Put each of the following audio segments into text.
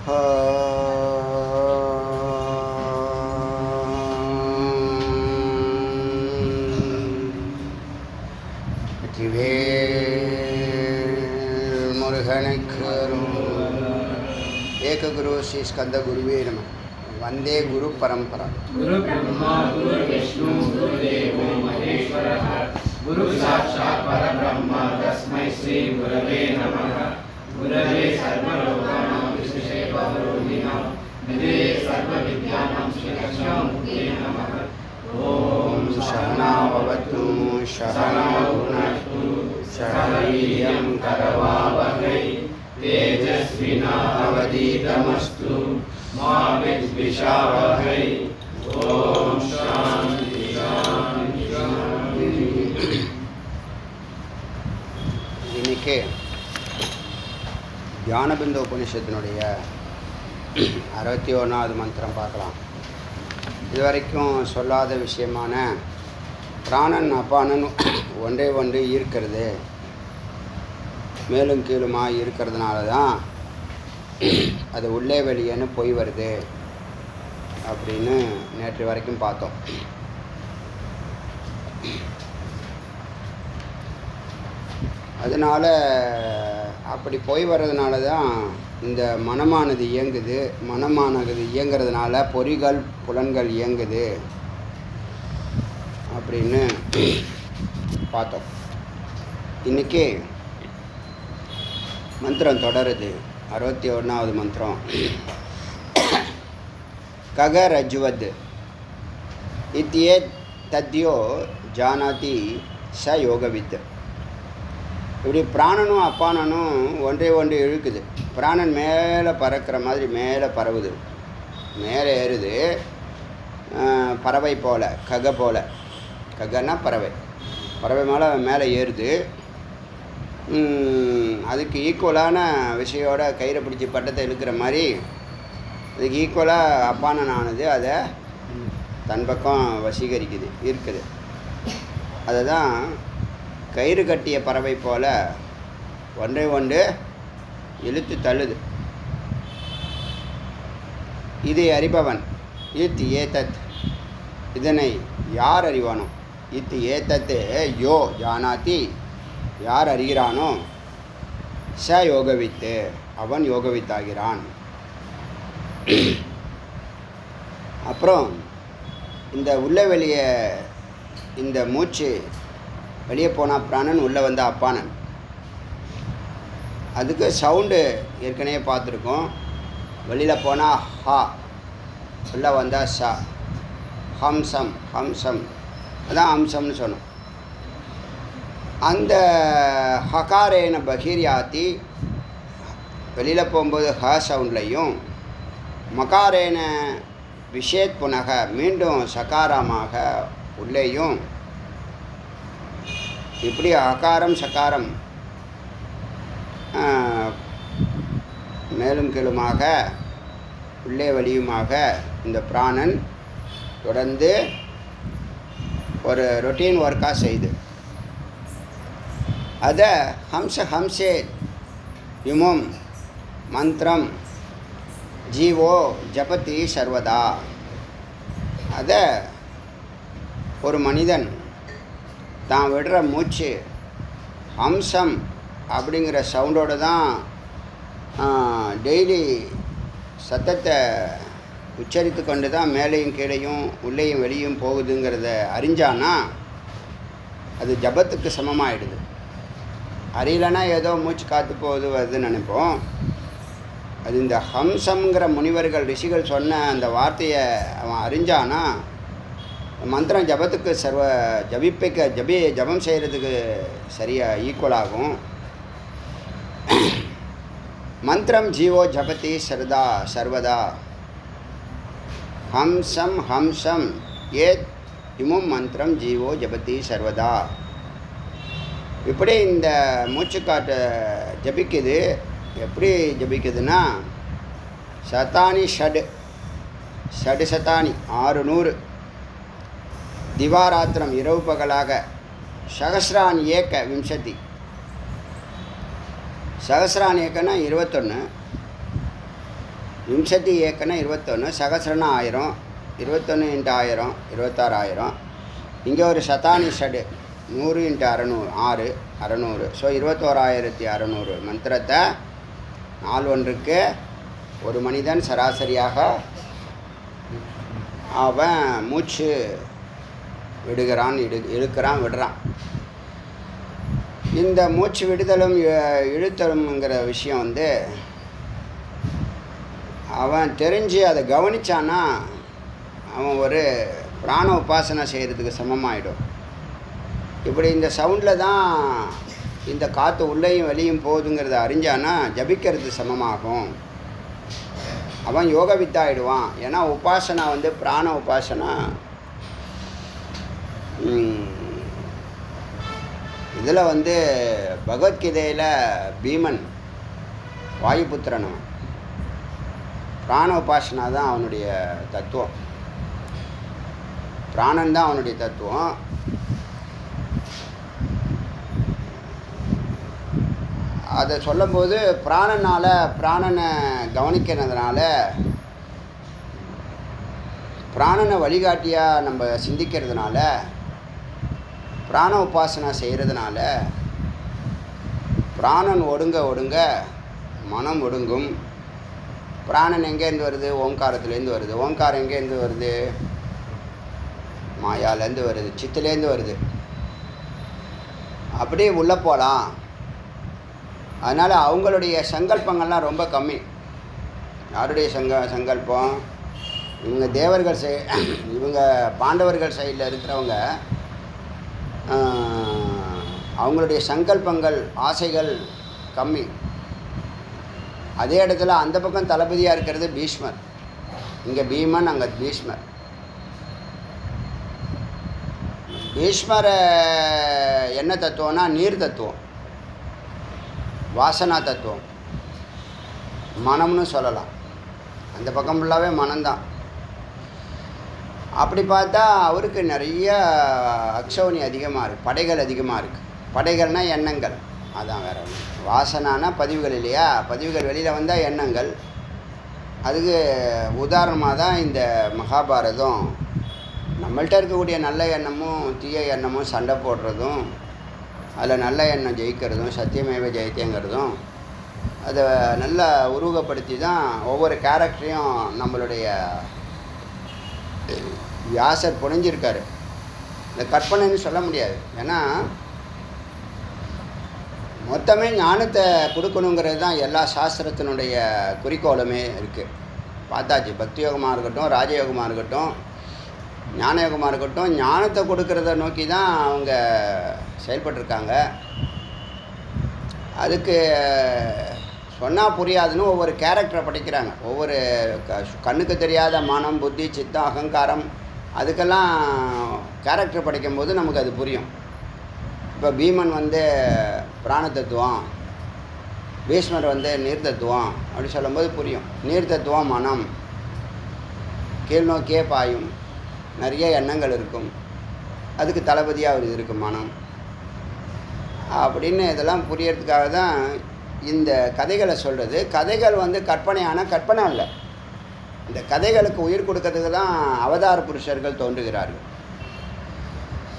एक गुरु श्री स्कंद गुरुवे नमः। वंदे गुरु परंपरा। गुरु ब्रह्मा गुरु विष्णु गुरुदेवो महेश्वरः गुरु साक्षात् परब्रह्म तस्मै श्री गुरवे नमः। गुरवे सर्वलोकानां विशेषे भवरोगिणां निधये सर्वविद्यानां श्रीकृष्णामूर्ते नमः। ओम सहना भवतु सहनौ भुनक्तु सह वीर्यं करवावहै तेजस्विनावधीतमस्तु मा विद्विषावहै। ओम शांति शांति शांति। இன்னைக்கு தியானபிந்து உபனிஷத்தினுடைய 61வது மந்திரம் பார்க்கலாம். இதுவரைக்கும் சொல்லாத விஷயமான பிராணன் அபானன் ஒன்றே ஒன்று ஈர்க்கிறது, மேலும் கீழுமாக இருக்கிறதுனால தான் அது உள்ளே வெளியேன்னு போய் வருது அப்படின்னு நேற்று வரைக்கும் பார்த்தோம். அதனால் அப்படி போய் வர்றதுனால தான் இந்த மனமானது இயங்குது. மனமானது இயங்கிறதுனால பொறிகள் புலன்கள் இயங்குது அப்படின்னு பார்த்தோம். இன்றைக்கி மந்திரம் தொடருது. 61வது மந்திரம். கக ரஜ்வத் இத்தியே தத்யோ ஜானாதி ச யோகவித். இப்படி பிராணனும் அப்பானனும் ஒன்றே ஒன்று இழுக்குது. பிராணன் மேலே பறக்கிற மாதிரி மேலே பரவுது, மேலே ஏறுது, பறவை போல், கக போல். ககன்னா பறவை, பறவை மேலே ஏறுது. அதுக்கு ஈக்குவலான விஷயோட கயிறை பிடிச்சி பட்டத்தை இழுக்கிற மாதிரி அதுக்கு ஈக்குவலாக அப்பானனானது அதை தன் பக்கம் வசீகரிக்குது, இருக்குது. அதை தான் கயிறு கட்டிய பறவை போல் ஒன்றை ஒன்று இழுத்து தள்ளுது. இதை அறிபவன் இத் ஏதத், இதனை யார் அறிவானோ, இத் ஏதத் யோ ஜானாதி, யார் அறிகிறானோ, ச யோகவித்து, அவன் யோகவித்தாகிறான். அப்புறம் இந்த உள்ளே வெளியே இந்த மூச்சு வெளியே போனால் பிராணன், உள்ளே வந்த அப்பானன். அதுக்கு சவுண்டு ஏற்கனவே பார்த்துருக்கோம். வெளியில் போனால் ஹா, உள்ளே வந்தால் ச. ஹம்சம் ஹம்சம், அதான் ஹம்சம்னு சொன்னோம். அந்த ஹகாரேன பகீர்யாத்தி, வெளியில் போகும்போது ஹ சவுண்ட்லையும், மகாரேன விஷேத் புனக, மீண்டும் சகாரமாக உள்ளேயும். இப்படி அகாரம் சகாரம் மேலும் கீழுமாக உள்ளே வெளியுமாக இந்த பிராணன் தொடர்ந்து ஒரு ரொட்டீன் ஒர்க்காக செய்து அதை ஹம்சே யுமம் மந்திரம் ஜீவோ ஜபதி சர்வதா. அதை ஒரு மனிதன் தான் விடுற மூச்சு ஹம்சம் அப்படிங்கிற சவுண்டோடு தான் டெய்லி சத்தத்தை உச்சரித்து கொண்டு தான் மேலேயும் கீழையும் உள்ளேயும் வெளியும் போகுதுங்கிறத அறிஞ்சானா அது ஜபத்துக்கு சமமாகிடுது. அறியலைன்னா ஏதோ மூச்சு காற்று போகுது வருதுன்னு நினைப்போம். அது இந்த ஹம்சம்ங்கிற முனிவர்கள் ரிஷிகள் சொன்ன அந்த வார்த்தையை அவன் அறிஞ்சானா மந்திரம் ஜபத்துக்கு ஜபம் செய்கிறதுக்கு சரியாக ஈக்குவலாகும். மந்திரம் ஜீவோ ஜபதி சர்வதா. ஹம்சம் ஹம்சம் ஏத் இமும் மந்திரம் ஜீவோ ஜபதி சர்வதா. இப்படி இந்த மூச்சுக்காட்டை ஜபிக்குது. எப்படி ஜபிக்குதுன்னா சதானி ஷடு சதானி 600 திவாராத்திரம் இரவு பகலாக சகசிரான் ஏக்க விம்சதி. சகசிரான் ஏக்கன்னா 21, விம்சதி ஏக்கனா 21, சகசிரனா 1000, 21 × 1000 26,000. இங்கே ஒரு சதானி ஷடு 100 × 600 600. ஸோ 21,600 மந்திரத்தை நாள் ஒன்றுக்கு ஒரு மனிதன் சராசரியாக அவன் மூச்சு விடுகிறான், இழுக்கிறான், விடுறான். இந்த மூச்சு விடுதலும் இழுத்தலும்ங்கிற விஷயம் வந்து அவன் தெரிஞ்சு அதை கவனித்தான்னா அவன் ஒரு பிராண உபாசனை செய்கிறதுக்கு சமமாயிடும். இப்படி இந்த சவுண்டில் தான் இந்த காற்று உள்ளேயும் வெளியும் போகுதுங்கிறத அறிஞ்சானா ஜபிக்கிறது சமமாகும். அவன் யோக வித்தாயிடுவான். ஏன்னா உபாசனா வந்து பிராண உபாசனா. இதில் வந்து பகவத்கீதையில் பீமன் வாயுபுத்திரன், அவன் பிராண உபாசனா தான் அவனுடைய தத்துவம். பிராணன் தான் அவனுடைய தத்துவம். அதை சொல்லும்போது பிராணனை கவனிக்கிறதுனால, பிராணனை வழிகாட்டியாக நம்ம சிந்திக்கிறதுனால, பிராண உபாசனா செய்கிறதுனால பிராணன் ஒடுங்க மனம் ஒடுங்கும். பிராணன் எங்கேருந்து வருது? ஓங்காரத்துலேருந்து வருது. ஓங்காரம் எங்கேருந்து வருது? மாயாலேருந்து வருது, சித்துலேருந்து வருது. அப்படியே உள்ளே போகலாம். அதனால் அவங்களுடைய சங்கல்பங்கள்லாம் ரொம்ப கம்மி. யாருடைய சங்கல்பம்? இவங்க தேவர்கள் இவங்க பாண்டவர்கள் சைடில் இருக்கிறவங்க அவங்களுடைய சங்கல்பங்கள், ஆசைகள் கம்மி. அதே இடத்துல அந்த பக்கம் தளபதியாக இருக்கிறது பீஷ்மர். இங்கே பீமன், அங்கே பீஷ்மர். பீஷ்மர் என்ன தத்துவம்னா நீர் தத்துவம், வாசனா தத்துவம், மனம்னு சொல்லலாம். அந்த பக்கம் ஃபுல்லாகவே மனம்தான். அப்படி பார்த்தா அவருக்கு நிறைய அக்ஷௌனி அதிகமாக இருக்குது, படைகள் அதிகமாக இருக்குது. படைகள்னால் எண்ணங்கள், அதான் வேறு ஒன்று. வாசனானா பதிவுகள் இல்லையா? பதிவுகள் வெளியில் வந்தால் எண்ணங்கள். அதுக்கு உதாரணமாக தான் இந்த மகாபாரதம். நம்மள்கிட்ட இருக்கக்கூடிய நல்ல எண்ணமும் தீய எண்ணமும் சண்டை போடுறதும், அதில் நல்ல எண்ணம் ஜெயிக்கிறதும், சத்தியமேவ ஜெயித்தேங்கிறதும், அதை நல்லா உருவகப்படுத்தி தான் ஒவ்வொரு கேரக்டரையும் நம்மளுடைய வியாசர் புனைஞ்சிருக்காரு. இந்த கற்பனைன்னு சொல்ல முடியாது. ஏன்னா மொத்தமே ஞானத்தை கொடுக்கணுங்கிறது தான் எல்லா சாஸ்திரத்தினுடைய குறிக்கோளுமே இருக்குது. பார்த்தாச்சு, பக்தி யோகமாக இருக்கட்டும், ராஜயோகமாக இருக்கட்டும், ஞான யோகமாக இருக்கட்டும், ஞானத்தை கொடுக்கறத நோக்கி தான் அவங்க செயல்பட்டுருக்காங்க. அதுக்கு சொன்னால் புரியாதுன்னு ஒவ்வொரு கேரக்டரை படிக்கிறாங்க. ஒவ்வொரு கண்ணுக்கு தெரியாத மனம், புத்தி, சித்தம், அகங்காரம், அதுக்கெல்லாம் கேரக்டர் படிக்கும்போது நமக்கு அது புரியும். இப்போ பீமன் வந்து பிராண தத்துவம், பீஷ்மர் வந்து நீர் தத்துவம் அப்படி சொல்லும்போது புரியும். நீர் தத்துவம் மனம், கீழ்நோக்கியே பாயும், நிறைய எண்ணங்கள் இருக்கும், அதுக்கு தளபதியாக ஒரு இருக்குது மனம். அப்படின்னு இதெல்லாம் புரியறதுக்காக தான் இந்த கதைகளை சொல்கிறது. கதைகள் வந்து கற்பனையான கற்பனை இல்லை. இந்த கதைகளுக்கு உயிர் கொடுக்கறதுக்கு தான் அவதார புருஷர்கள் தோன்றுகிறார்கள்.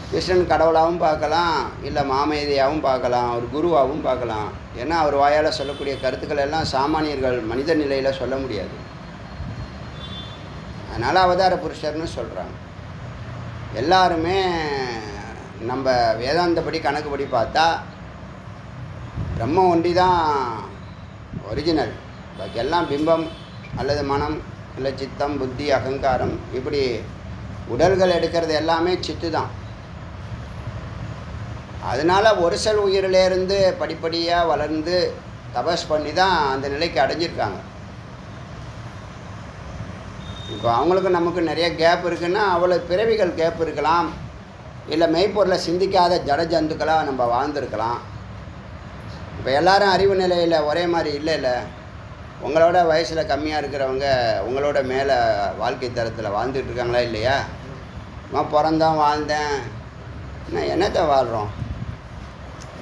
கிருஷ்ணன் கடவுளாகவும் பார்க்கலாம், இல்லை மாமேதையாகவும் பார்க்கலாம், ஒரு குருவாகவும் பார்க்கலாம். ஏன்னா அவர் வாயால் சொல்லக்கூடிய கருத்துக்கள் எல்லாம் சாமானியர்கள் மனித நிலையில் சொல்ல முடியாது. அதனால் அவதார புருஷர்னு சொல்கிறாங்க. எல்லாருமே நம்ம வேதாந்தப்படி கணக்குப்படி பார்த்தா பிரம்ம ஒண்டி தான் ஒரிஜினல். பாக்கி எல்லாம் பிம்பம் அல்லது மனம் இல்லை சித்தம், புத்தி, அகங்காரம், இப்படி உடல்கள் எடுக்கிறது எல்லாமே சித்து தான். அதனால் ஒரு செல் உயிரிலேருந்து படிப்படியாக வளர்ந்து தபஸ் பண்ணி தான் அந்த நிலைக்கு அடைஞ்சிருக்காங்க. இப்போ அவங்களுக்கு நமக்கு நிறைய கேப் இருக்குன்னா அவ்வளோ பிறவிகள் கேப் இருக்கலாம். இல்லை மெய்ப்பொருளை சிந்திக்காத ஜட ஜந்துக்களாக நம்ம வாழ்ந்துருக்கலாம். இப்போ எல்லோரும் அறிவு நிலையில் ஒரே மாதிரி இல்லை. உங்களோட வயசில் கம்மியாக இருக்கிறவங்க உங்களோட மேலே வாழ்க்கை தரத்தில் வாழ்ந்துட்டு இருக்காங்களா இல்லையா? நான் பிறந்தேன், வாழ்ந்தேன், நான் என்னத்தை வாழ்கிறோம்?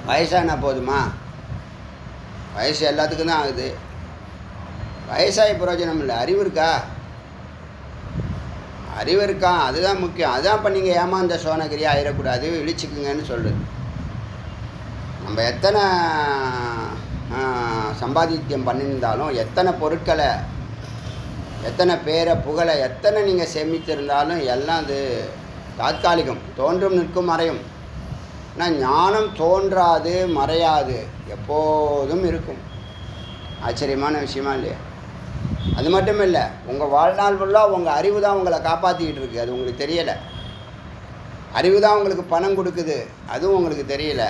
வயசானா போதுமா? வயசு எல்லாத்துக்கும் தான் ஆகுது. வயசாகி பிரயோஜனம் இல்லை. அறிவு இருக்கா? அறிவு இருக்கா? அதுதான் முக்கியம். அதுதான் இப்போ நீங்கள் ஏமாந்த சோனகிரியா ஆயிடக்கூடாது, இழிச்சிக்குங்கன்னு சொல்லுது. நம்ம எத்தனை சம்பாதித்தியம் பண்ணியிருந்தாலும், எத்தனை பொருட்களை, எத்தனை பேரை புகழை எத்தனை நீங்கள் சேமித்திருந்தாலும் எல்லாம் அது தாத்காலிகம். தோன்றும் நிற்கும் மறையும். ஆனால் ஞானம் தோன்றாது மறையாது, எப்போதும் இருக்கும். ஆச்சரியமான விஷயமா இல்லையா? அது மட்டும் இல்லை, உங்கள் வாழ்நாள் ஃபுல்லாக உங்கள் அறிவு தான் உங்களை காப்பாற்றிக்கிட்டு இருக்குது. அது உங்களுக்கு தெரியலை. அறிவு தான் உங்களுக்கு பணம் கொடுக்குது, அதுவும் உங்களுக்கு தெரியலை.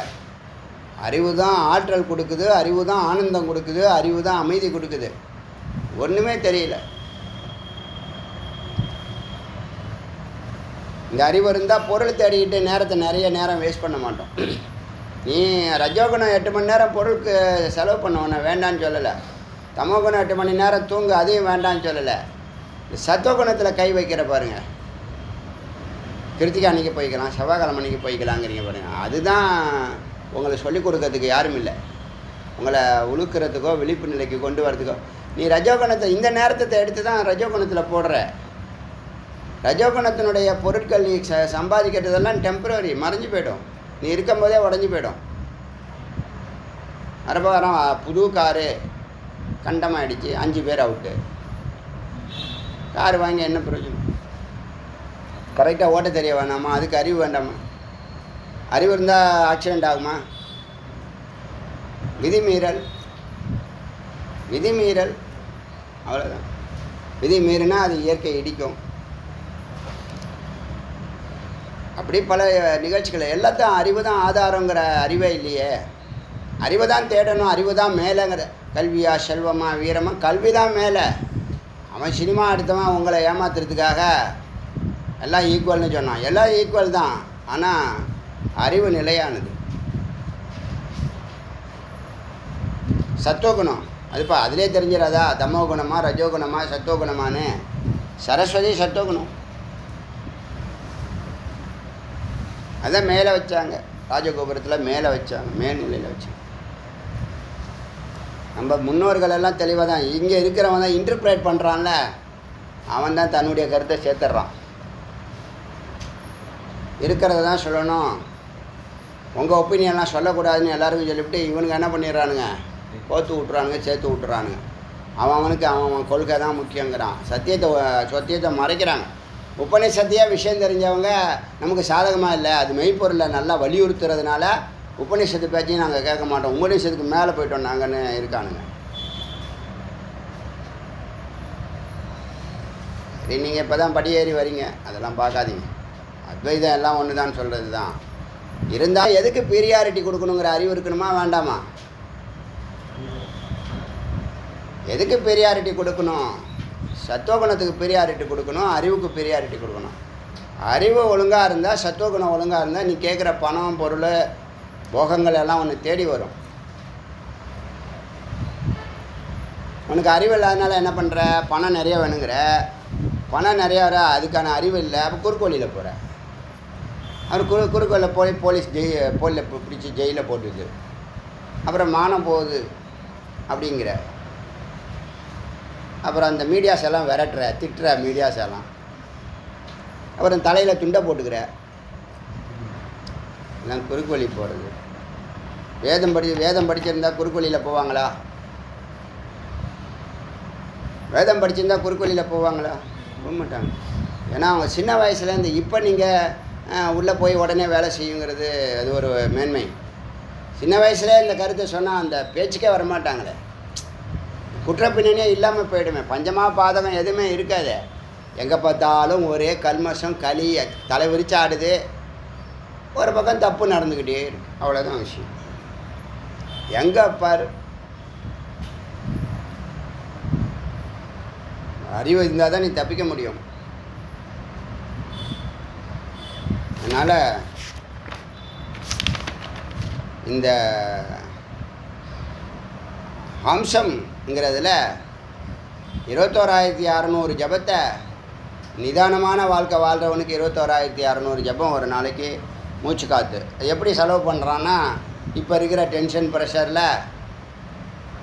அறிவு தான் ஆற்றல் கொடுக்குது, அறிவு தான் ஆனந்தம் கொடுக்குது, அறிவு தான் அமைதி கொடுக்குது. ஒன்றுமே தெரியல. இந்த அறிவு இருந்தால் பொருள் தேடிக்கிட்டு நேரத்தை நிறைய நேரம் வேஸ்ட் பண்ண மாட்டோம். நீ ரஜோகுணம் 8 மணி நேரம் பொருளுக்கு செலவு பண்ணுவோன்னு வேண்டான்னு சொல்லலை. தமோகுணம் 8 மணி நேரம் தூங்கு, அதையும் வேண்டான்னு சொல்லலை. சத்துவகுணத்தில் கை வைக்கிற பாருங்க. கிருத்திகா அன்றைக்கி போய்க்கலாம், செவ்வாய்க்கிழமை அன்றைக்கி போய்க்கலாங்கிறீங்க பாருங்கள். அதுதான் உங்களை சொல்லிக் கொடுக்கறதுக்கு யாரும் இல்லை. உங்களை உழுக்கிறதுக்கோ விழிப்பு நிலைக்கு கொண்டு வரதுக்கோ. நீ ரஜோகுணத்தை இந்த நேரத்தை எடுத்து தான் ரஜோகுணத்தில் போடுற. ரஜோகுணத்தினுடைய பொருட்கள் நீ சம்பாதிக்கிறதெல்லாம் டெம்பரரி, மறைஞ்சு போய்டும். நீ இருக்கும்போதே உடஞ்சி போய்டும். அரபாரம் புது காரு கண்டமாகிடுச்சு, 5 பேர் அவுட்டு. கார் வாங்கி என்ன பிரயோஜனம்? கரெக்டாக ஓட்ட தெரிய வேணாமா? அதுக்கு அறிவு வேண்டாமா? அறிவு இருந்தால் ஆக்சிடெண்ட் ஆகுமா? விதிமீறல், விதிமீறல், அவ்வளோதான். விதி மீறினா அது இயற்கை இடிக்கும். அப்படி பல நிகழ்ச்சிகள். எல்லாத்தையும் அறிவு தான் ஆதாரங்கிற அறிவே இல்லையே. அறிவை தான் தேடணும். அறிவு தான் மேலேங்கிற. கல்வியா செல்வமா வீரமா? கல்வி தான் மேலே. அவன் சினிமா எடுத்தவன் உங்களை ஏமாத்துறதுக்காக எல்லாம் ஈக்குவல்னு சொன்னான். எல்லாம் ஈக்குவல் தான், ஆனால் அறிவு நிலையானது. சத்துவகுணம் அதுப்பா அதிலே தெரிஞ்சிடாதா? தமோ குணமா ரஜோகுணமா சத்துவகுணமானு? சரஸ்வதி சத்துவகுணம். அதான் மேலே வச்சாங்க, ராஜகோபுரத்தில் மேலே வச்சாங்க, மேல்நிலையில் வச்சாங்க. நம்ம முன்னோர்கள் எல்லாம் தெளிவாக தான். இங்கே இருக்கிறவன் தான் இன்டர்பிரேட் பண்ணுறான்ல, அவன் தான் தன்னுடைய கருத்தை சேர்த்துட்றான். இருக்கிறத தான் சொல்லணும், உங்கள் ஒப்பீனியன்லாம் சொல்லக்கூடாதுன்னு எல்லாருக்கும் சொல்லிவிட்டு இவனுங்க என்ன பண்ணிடுறானுங்க? கோத்து விட்றானுங்க, சேர்த்து விட்டுறானுங்க. அவனுக்கு அவன் கொள்கை தான் முக்கியங்கிறான். சத்தியத்தை மறைக்கிறாங்க. உபநிஷத்தையே விஷயம் தெரிஞ்சவங்க நமக்கு சாதகமாக இல்லை, அது மெய்ப்பொருளை நல்லா வலியுறுத்துறதுனால உபநிஷத்து பேச்சையும் நாங்கள் கேட்க மாட்டோம், உபநிஷத்துக்கு மேலே போய்ட்டோம் நாங்கன்னு இருக்கானுங்க. சரி, நீங்கள் இப்போ தான் படியேறி வரீங்க, அதெல்லாம் பார்க்காதீங்க. அத்வைதம் எல்லாம் ஒன்று தான் சொல்கிறது தான். இருந்தால் எதுக்கு பீரியாரிட்டி கொடுக்கணுங்கிற அறிவு இருக்கணுமா வேண்டாமா? எதுக்கு பீரியாரிட்டி கொடுக்கணும்? சத்துவகுணத்துக்கு பீரியாரிட்டி கொடுக்கணும், அறிவுக்கு பீரியாரிட்டி கொடுக்கணும். அறிவு ஒழுங்காக இருந்தால், சத்துவகுணம் ஒழுங்காக இருந்தால், நீ கேட்குற பணம் பொருள் போகங்கள் எல்லாம் ஒன்று தேடி வரும். உனக்கு அறிவு இல்லாதனால என்ன பண்ணுற? பணம் நிறைய வேணுங்கிற, பணம் நிறையா வர, அதுக்கான அறிவு இல்லை. அப்போ குறுக்கோலியில் போகிற. அவர் குறுக்கோலில் போய் போலீஸ் போலில் பிடிச்சி ஜெயிலில் போட்டுது. அப்புறம் மானம் போகுது அப்படிங்கிற. அப்புறம் அந்த மீடியாஸ் எல்லாம் விரட்டுற, திட்டுற மீடியாஸ் எல்லாம். அப்புறம் தலையில் துண்டை போட்டுக்கிற. எல்லாம் குறுக்கோலி போகிறது. வேதம் படிச்சிருந்தா குறுக்கோலியில் போவாங்களா? வேதம் படிச்சிருந்தா குறுக்கோலியில் போவாங்களா? போக மாட்டாங்க. ஏன்னா அவங்க சின்ன வயசுலேருந்து இப்போ நீங்கள் உள்ளே போய் உடனே வேலை செய்யுங்கிறது அது ஒரு மேன்மை. சின்ன வயசுலேயே இந்த கருத்தை சொன்னால் அந்த பேச்சுக்கே வரமாட்டாங்களே. குற்றப்பின்னே இல்லாமல் போயிடுமே. பஞ்சமா பாதகம் எதுவுமே இருக்காது. எங்கே பார்த்தாலும் ஒரே கல்மஷம் களி தலை விரிச்சு ஆடுது. ஒரு பக்கம் தப்பு நடந்துக்கிட்டே இருக்கு. அவ்வளோதான் விஷயம். எங்கே பாரு அறிவு இருந்தால் தான் நீ தப்பிக்க முடியும். அதனால் இந்த ஹம்சம்ங்கிறதுல 21,600 ஜபத்தை, நிதானமான வாழ்க்கை வாழ்கிறவனுக்கு 21,600 ஜபம் ஒரு நாளைக்கு மூச்சு காற்று. எப்படி செலவு பண்ணுறான்னா, இப்போ இருக்கிற டென்ஷன் ப்ரெஷரில்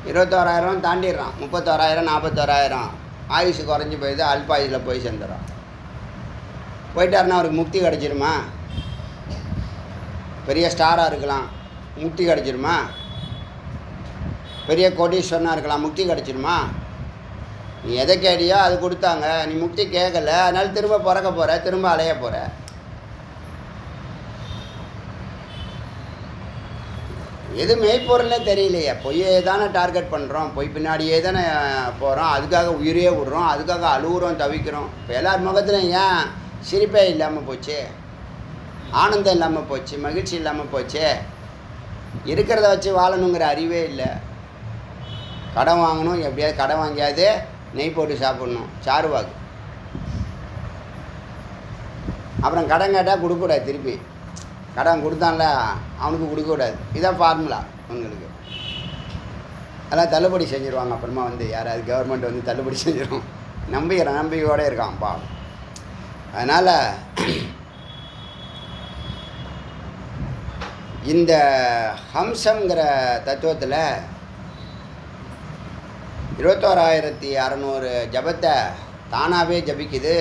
21,000 தாண்டிடுறான். 31,000 41,000 ஆயுசு குறைஞ்சி போயிடுது. அல்பாயுசில் போய் சேர்ந்துடும். போயிட்டாருன்னா அவருக்கு முக்தி கிடச்சிருமா? பெரிய ஸ்டாராக இருக்கலாம், முக்தி கிடச்சிருமா? பெரிய கோடீஸ்வரனாக இருக்கலாம், முக்தி கிடச்சிருமா? நீ எதை கேட்டியோ அது கொடுத்தாங்க, நீ முக்தி கேட்கல, அதனால திரும்ப பிறக்க போகிற, திரும்ப அலைய போகிற. எது மெய்ப்பொருள்னே தெரியலையே. பொய்யே தானே டார்கெட் பண்ணுறோம், பொய் பின்னாடியே தானே போகிறோம், அதுக்காக உயிரே விடுறோம், அதுக்காக அழுகுறோம், தவிக்கிறோம். இப்போ எல்லார் முகத்துலையும் ஏன் சிரிப்பே இல்லாமல் போச்சு, ஆனந்தம் இல்லாமல் போச்சு, மகிழ்ச்சி இல்லாமல் போச்சு? இருக்கிறத வச்சு வாழணுங்கிற அறிவே இல்லை. கடன் வாங்கணும், எப்படியாவது கடன் வாங்கியாவது நெய் போட்டு சாப்பிட்ணும், சாருவாக்கு. அப்புறம் கடன் கேட்டால் கொடுக்கக்கூடாது, திருப்பி கடன் கொடுத்தான்ல அவனுக்கு கொடுக்கக்கூடாது. இதான் ஃபார்முலா உங்களுக்கு. அதெல்லாம் தள்ளுபடி செஞ்சுருவாங்க. அப்புறமா வந்து யாராவது கவர்மெண்ட் வந்து தள்ளுபடி செஞ்சிடும். நம்பிக்கையோடு இருக்கான் பாவம். அதனால் இந்த ஹம்சங்கிற தத்துவத்தில் 21,600 ஜபத்தை தானாகவே ஜபிக்குது.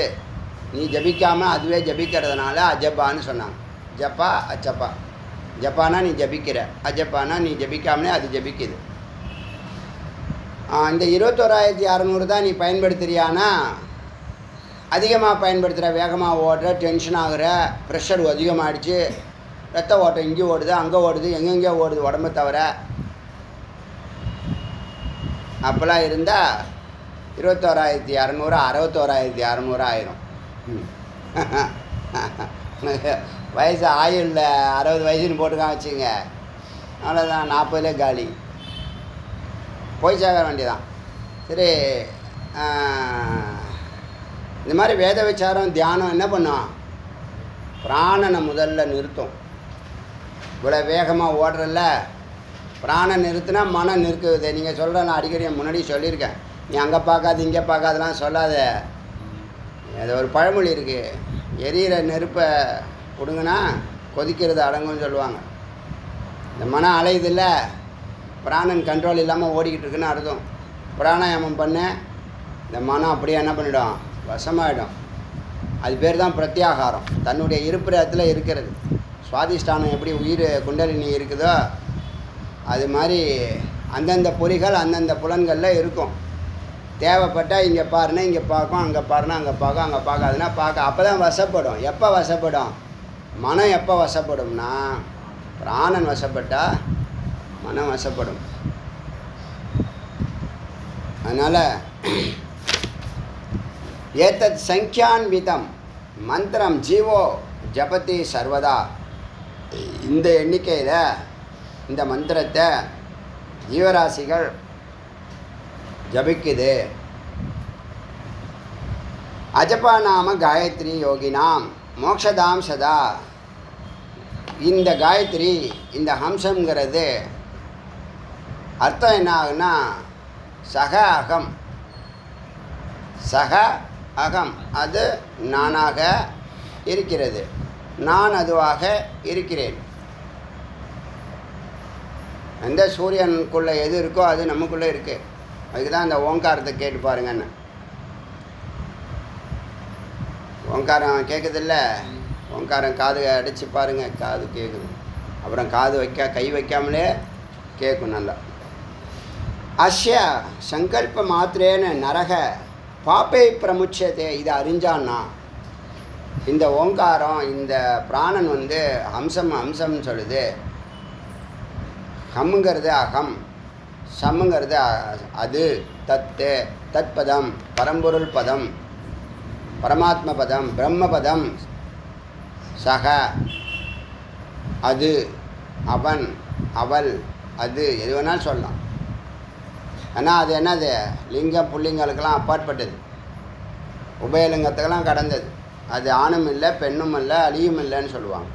நீ ஜபிக்காமல் அதுவே ஜபிக்கிறதுனால அஜப்பான்னு சொன்னாங்க. ஜப்பா அச்சப்பா. ஜப்பானா நீ ஜபிக்கிற, அஜப்பானா நீ ஜபிக்காமலே அது ஜபிக்குது. இந்த 21,600 தான் நீ பயன்படுத்துறியானா அதிகமாக பயன்படுத்துகிற, வேகமாக ஓடுற, டென்ஷன் ஆகுற, ப்ரெஷர் அதிகமாகிடுச்சு, ரத்த ஓட்டம் இங்கே ஓடுது அங்கே ஓடுது எங்கெங்கேயோ ஓடுது உடம்பை தவிர, அப்போல்லாம் இருந்தால் 21,600 61,600 ஆயிரும். வயசு ஆயுளில் 60 வயசுன்னு போட்டுக்கான் வச்சுங்க, அவ்வளோதான், 40லே காலி, போய் சேர வேண்டியதான். சரி, இந்த மாதிரி வேத விசாரம் தியானம் என்ன பண்ணும்? பிராணனை முதல்ல நிறுத்தும். இவ்வளோ வேகமாக ஓடுறல, பிராணம் நிறுத்தினா மனம் நிற்குது. நீங்கள் சொல்கிற, நான் அடிக்கடி முன்னாடி சொல்லியிருக்கேன், நீ அங்கே பார்க்காது இங்கே பார்க்காதெல்லாம் சொல்லாத. அது ஒரு பழமொழி இருக்குது, எரியிற நெருப்பை கொடுங்கன்னா கொதிக்கிறது அடங்குன்னு சொல்லுவாங்க. இந்த மனம் அலையுதில்ல, பிராணன் கண்ட்ரோல் இல்லாமல் ஓடிக்கிட்டு இருக்குன்னு அர்த்தம். பிராணாயாமம் பண்ண இந்த மனம் அப்படியே என்ன பண்ணிடும்? வசமாகிடும். அது பேர் தான் பிரத்யாகாரம். தன்னுடைய இருப்பிட இடத்துல இருக்கிறது. சுவாதிஷ்டானம் எப்படி உயிர் குண்டலினி இருக்குதோ அது மாதிரி அந்தந்த பொறிகள் அந்தந்த புலன்களில் இருக்கும். தேவைப்பட்டால் இங்கே பாருன்னா இங்கே பார்க்கும், அங்கே பாருன்னா அங்கே பார்க்கும், அங்கே பார்க்காதுன்னா பார்க்க. அப்போ தான் வசப்படும். எப்போ வசப்படும்? மனம் எப்போ வசப்படும்னா பிராணன் வசப்பட்டால் மனம் வசப்படும். அதனால் ஏதத் சங்கியான்விதம் மந்திரம் ஜீவோ ஜபதி சர்வதா. இந்த எண்ணிக்கையில் இந்த மந்திரத்தை ஜீவராசிகள் ஜபிக்குது. அஜபா நாம காயத்ரி யோகினாம் மோக்ஷதாம் சதா. இந்த காயத்ரி, இந்த ஹம்சங்கிறது அர்த்தம் என்ன ஆகுன்னா சக அகம். சக அகம், அது நானாக இருக்கிறது, நான் அதுவாக இருக்கிறேன். எந்த சூரியனுக்குள்ளே எது இருக்கோ அது நமக்குள்ளே இருக்குது. அதுக்கு தான் அந்த ஓங்காரத்தை கேட்டு பாருங்கன்னு. ஓங்காரம் கேட்குதில்ல, ஓங்காரம் காது அடித்து பாருங்கள், காது கேட்குது. அப்புறம் காது கை வைக்காமலே கேட்கும் நல்லா. அஸ்ய சங்கல்ப மாத்திரேன நரக பாப்பை பிரமுச்சதே. இதை அறிஞ்சான்னா இந்த ஓங்காரம், இந்த பிராணன் வந்து ஹம்சம்னு சொல்லுது. ஹம்ங்கிறது அகம், சம்ங்கிறது அது, தத்து, தத்பதம், பரம்பொருள் பதம், பரமாத்ம பதம், பிரம்ம பதம், சக, அது, அவன், அவள், அது எது வேணாலும் சொல்லலாம். ஆனால் அது என்னது? லிங்கம் புள்ளிங்களுக்கெல்லாம் அப்பாற்பட்டது, உபயலிங்கத்துக்கெல்லாம் கடந்தது. அது ஆணும் இல்லை பெண்ணும் இல்லை அழியும் இல்லைன்னு சொல்லுவாங்க.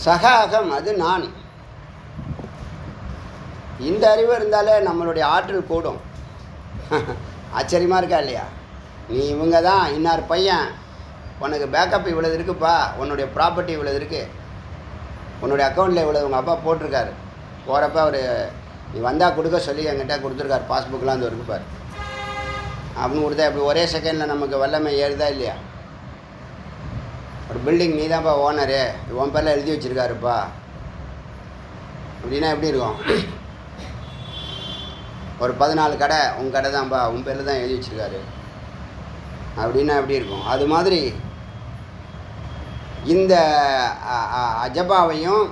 சக அகம், அது நான். இந்த அறிவு இருந்தாலே நம்மளுடைய ஆற்றல் கூடும். ஆச்சரியமாக இருக்கா இல்லையா? நீ இவங்க தான் இன்னார் பையன், உனக்கு பேக்கப் இவ்வளவு இருக்குப்பா, உன்னுடைய ப்ராப்பர்ட்டி இவ்வளவு இருக்குது, உன்னுடைய அக்கௌண்ட்டில் இவ்வளவு உங்கள் அப்பா போட்டிருக்காரு, போகிறப்ப அவர் நீ வந்தால் கொடுக்க சொல்லி என்கிட்ட கொடுத்துருக்காரு, பாஸ்புக்கெலாம் அந்த இருக்கு பாரு அப்படின்னு கொடுத்தா இப்படி ஒரே செகண்டில் நமக்கு வல்லமை ஏறுதா இல்லையா? ஒரு பில்டிங் நீ தான்ப்பா ஓனரு, உன் பேரில் எழுதி வச்சுருக்காருப்பா அப்படின்னா எப்படி இருக்கும்? ஒரு 14 கடை உன் கடை தான்ப்பா, உன் பேரில் தான் எழுதி வச்சுருக்காரு அப்படின்னா எப்படி இருக்கும்? அது மாதிரி இந்த அஜபாவையும்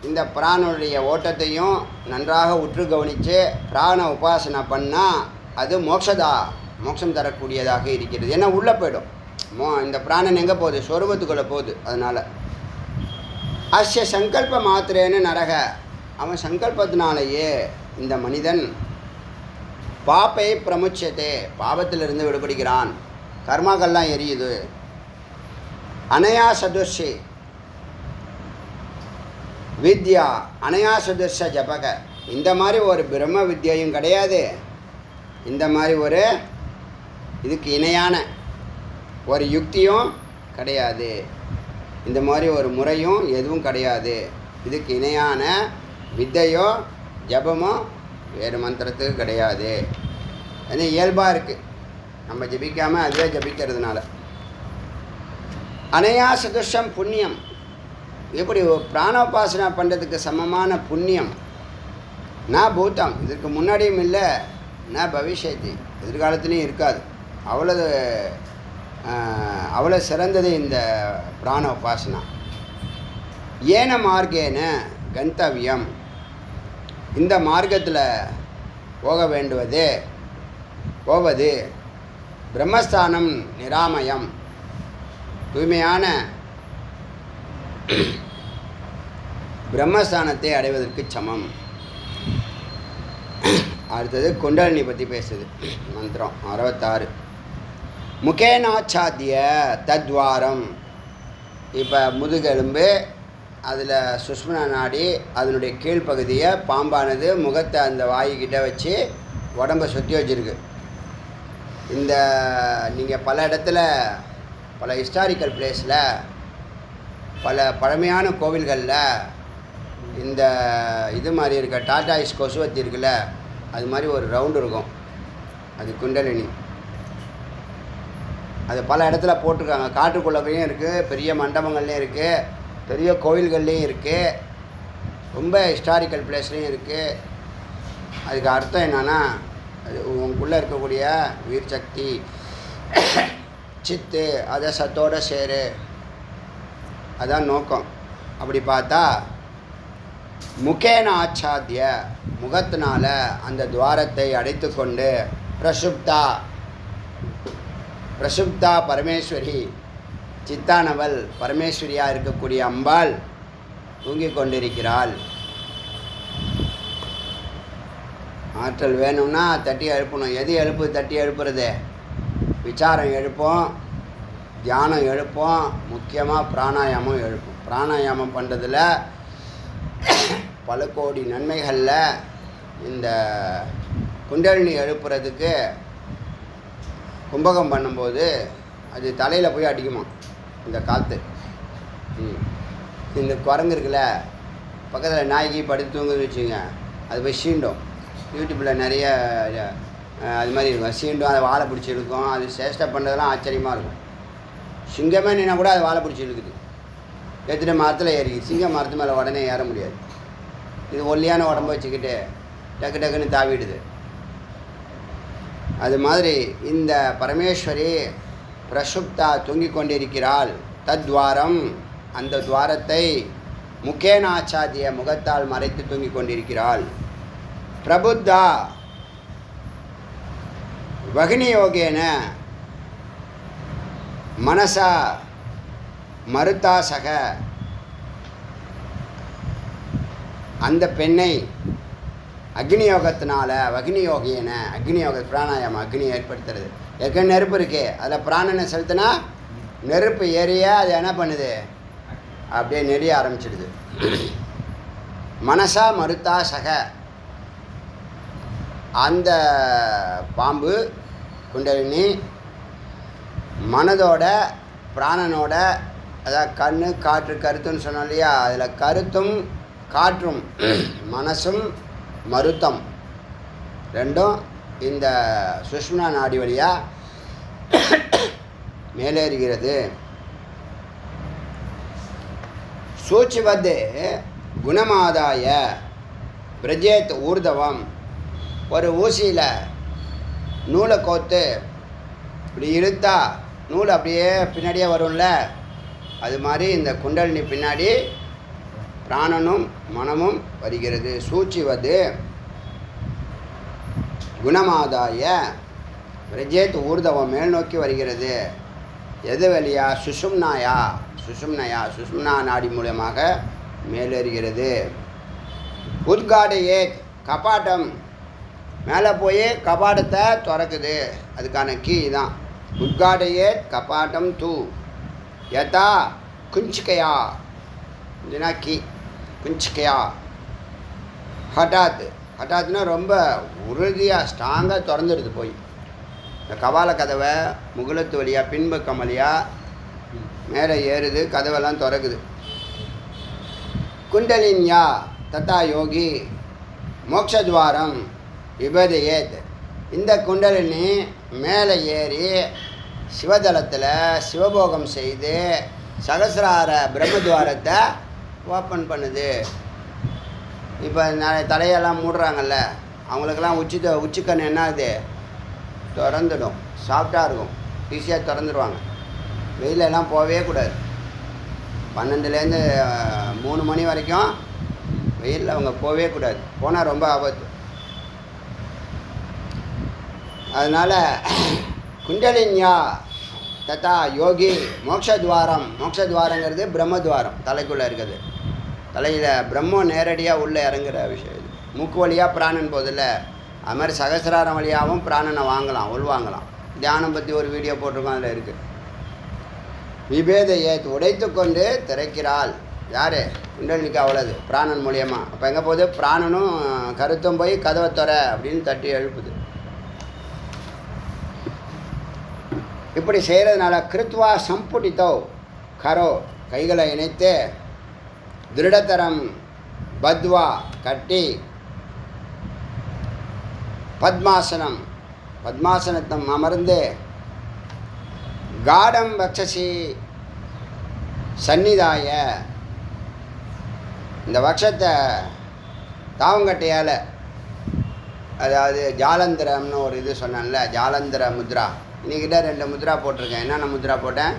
இந்த பிராணனுடைய ஓட்டத்தையும் நன்றாக உற்று கவனித்து பிராண உபாசனை பண்ணால் அது மோட்சம் தரக்கூடியதாக இருக்கிறது. ஏன்னா உள்ளே போய்டும். இந்த பிராணன் எங்கே போகுது? சொருபத்துக்குள்ளே போகுது. அதனால் அஸ்ய சங்கல்ப மாத்திரேன்னு நரக, அவன் சங்கல்பத்தினாலேயே இந்த மனிதன் பாப்பை பிரமுச்சதே, பாபத்திலிருந்து விடுபடுகிறான், கர்மாக்கள்லாம் எரியுது. அனயா சதுர்ஷி வித்யா அனயா சதுர்ஷ ஜபக, இந்த மாதிரி ஒரு பிரம்ம வித்யையும் கிடையாது, இந்த மாதிரி ஒரு இதுக்கு இணையான ஒரு யுக்தியும் கிடையாது, இந்த மாதிரி ஒரு முறையும் எதுவும் கிடையாது. இதுக்கு இணையான வித்தையோ ஜபமோ வேறு மந்திரத்துக்கு கிடையாது. ஏன்னா இயல்பாக இருக்குது, நம்ம ஜபிக்காமல் அதுவே ஜபிக்கிறதுனால. அனையா சதுஷம் புண்ணியம், எப்படி பிராணோபாசனா பண்ணுறதுக்கு சமமான புண்ணியம் நான் பூத்தம், இதற்கு முன்னாடியும் இல்லை, நான் பவிஷ்யத்தி, எதிர்காலத்துலேயும் இருக்காது. அவ்வளோ சிறந்தது இந்த பிராண உபாசனா. ஏன மார்க்கேன கந்தவியம், இந்த மார்க்கத்தில் போவது பிரம்மஸ்தானம் நிராமயம், தூய்மையான பிரம்மஸ்தானத்தை அடைவதற்கு சமம். அடுத்தது குண்டலினி பற்றி பேசுது மந்திரம் 66. முகேனாச்சாத்திய தத்வாரம், இப்போ முதுகெலும்பு, அதில் சுஷ்மன நாடி, அதனுடைய கீழ்ப்பகுதியை பாம்பானது முகத்தை அந்த வாய்கிட்ட வச்சு உடம்பை சுற்றி வச்சுருக்கு. இந்த நீங்கள் பல இடத்துல பல ஹிஸ்டாரிக்கல் பிளேஸில் பல பழமையான கோவில்களில் இந்த இது மாதிரி இருக்க டாட்டாயிஸ் கொசுவத்தி இருக்குல்ல, அது மாதிரி ஒரு ரவுண்டு இருக்கும், அது குண்டலினி. அது பல இடத்துல போட்டிருக்காங்க, காட்டுக்குள்ளவையும் இருக்குது, பெரிய மண்டபங்கள்லேயும் இருக்குது, பெரிய கோவில்கள்லேயும் இருக்குது, ரொம்ப ஹிஸ்டாரிக்கல் பிளேஸ்லேயும் இருக்குது. அதுக்கு அர்த்தம் என்னென்னா, அது உங்களுக்குள்ளே இருக்கக்கூடிய உயிர் சக்தி சித்து அதை சத்தோடு சேரு, அதான் நோக்கம். அப்படி பார்த்தா முகேன ஆச்சாத்திய, முகத்தினால அந்த துவாரத்தை அடைத்து கொண்டு பிரசுப்தா பரமேஸ்வரி, சித்தானவள் பரமேஸ்வரியாக இருக்கக்கூடிய அம்பாள் தூங்கிக் கொண்டிருக்கிறாள். ஆற்றல் வேணும்னா தட்டி எழுப்பணும். எது தட்டி எழுப்புறது? விசாரம் எழுப்போம், தியானம் எழுப்போம், முக்கியமாக பிராணாயாமம் எழுப்போம். பிராணாயாமம் பண்ணுறதுல பல கோடி நன்மைகளில் இந்த குண்டலினி எழுப்புறதுக்கு கும்பகம் பண்ணும்போது அது தலையில் போய் அடிக்குமா இந்த காற்று. இந்த குரங்கு இருக்குல்ல, பக்கத்தில் நாய்க்கு படுத்து தூங்குதுன்னு வச்சுங்க, அது போய் சீண்டும். யூடியூப்பில் நிறைய அது மாதிரி இருக்கும், சீண்டும், அதை வாழை பிடிச்சி இழுக்கும். அது சேஷ்டை பண்ணுறதுலாம் ஆச்சரியமாக இருக்கும். சிங்கமே நின்னா கூட அது வாழை பிடிச்சி இழுக்குது, எடுத்துகிட்டு மரத்தில் ஏறிக்குது. சிங்கம் மரத்து மேலே உடனே ஏற முடியாது, இது ஒல்லியான உடம்பு வச்சுக்கிட்டு டக்கு டக்குன்னு தாவிடுது. அது மாதிரி இந்த பரமேஸ்வரி பிரசுப்தா தூங்கிக் கொண்டிருக்கிறாள். தத்வாரம், அந்த துவாரத்தை முகேனாச்சாத்திய, முகத்தால் மறைத்து தூங்கிக் கொண்டிருக்கிறாள். பிரபுத்தா வகினி யோகேன மனசா மருத்தாசக, அந்த பெண்ணை அக்னி யோகத்தினால, வகினி யோகியன, அக்னி யோக பிராணாயாமம், அக்னி ஏற்படுத்துறது. ஏற்கனவே நெருப்பு இருக்குது, அதில் பிராணனை செலுத்தினா நெருப்பு ஏறிய அது என்ன பண்ணுது, அப்படியே நெறிய ஆரம்பிச்சிடுது. மனசா மருத்தா சக, அந்த பாம்பு குண்டலினி மனதோட பிராணனோட, அதாவது கண்ணு காற்று கருத்துன்னு சொன்னோம் இல்லையா, அதில் கருத்தும் காற்றும் மனசும் மருத்தம் ரெண்டும் இந்த சுஷ்மனா நாடி வழியாக மேலேறுகிறது. சூச்சிவது குணமாதாய பிரஜேத் ஊர்தவம். ஒரு ஊசியில் நூலை கோத்து இப்படி இழுத்தா நூல் அப்படியே பின்னாடியே வரும்ல, அது மாதிரி இந்த குண்டலினி பின்னாடி பிராணனும் மனமும் வருகிறது. சூச்சிவது குணமாதாய பிரஜேத் ஊர்தவம் மேல் நோக்கி வருகிறது. எது வழியா? சுஷும்னாயா சுஷும்னா நாடி மூலமாக மேலேறுகிறது. உத்காடையே கபாட்டம் மேலே போய் கபாட்டத்தை திறக்குது. அதுக்கான கீ தான் உத்காடையே கபாட்டம் தூ யதா குஞ்சிக்கையா இதுனா கீ குஞ்சிக்கையா. ஹட்டாத்னா ரொம்ப உறுதியாக ஸ்ட்ராங்காக திறந்துடுது. போய் இந்த கபால கதவை முகுலத்து வழியாக பின்பக்கம் வழியாக மேலே ஏறுது, கதவெல்லாம் திறக்குது. குண்டலின்யா தத்தா யோகி மோக்ஷத்வாரம் விபதையேத். இந்த குண்டலினி மேலே ஏறி சிவதலத்தில் சிவபோகம் செய்து சகசிரார பிரம்மத்வாரத்தை ஓப்பன் பண்ணுது. இப்போ தலையெல்லாம் மூடுறாங்கல்ல, அவங்களுக்கெல்லாம் உச்சிக்கண் என்ன ஆகுது? திறந்துடும். சாஃப்டாக இருக்கும், ஈஸியாக திறந்துடுவாங்க. வெயிலெல்லாம் போகவே கூடாது. 12லேருந்து 3 மணி வரைக்கும் வெயிலில் அவங்க போகவே கூடாது. போனால் ரொம்ப ஆபத்து. அதனால் குண்டலின்யா தத்தா யோகி மோக்ஷத்வாரங்கிறது பிரம்மத்வாரம், தலைக்குள்ளே இருக்குது. தலையில் பிரம்மம் நேரடியாக உள்ளே இறங்குற விஷயம் இது. மூக்கு வழியாக பிராணன் போதில்ல, அது மாதிரி சகசிராரம் வழியாகவும் பிராணனை வாங்கலாம், உள்வாங்கலாம். தியானம் பற்றி ஒரு வீடியோ போட்டிருக்கோம், அதில் இருக்குது. விபேதையை உடைத்து கொண்டு திறக்கிறாள். யார்? குண்டலினிக்கு அவ்வளவு பிராணன் மூலியமாக. அப்போ எங்கே போகுது? பிராணனும் கருத்தும் போய் கதவை துற அப்படின்னு தட்டி எழுப்புது. இப்படி செய்கிறதுனால கிருத்வா சம்புடித்தோ கரோ கைகளை இணைத்து திருடத்தரம் பத்வா கட்டி பத்மாசனத்தை அமர்ந்து காடம் வக்ஷசி சந்நிதாய இந்த வக்ஷத்தை தாவங்கட்டையால், அதாவது ஜாலந்திரம்னு ஒரு இது சொன்னேன்ல, ஜாலந்திர முத்ரா. இன்றைக்கிட்ட 2 முத்ரா போட்டிருக்கேன். என்னென்ன முத்ரா போட்டேன்?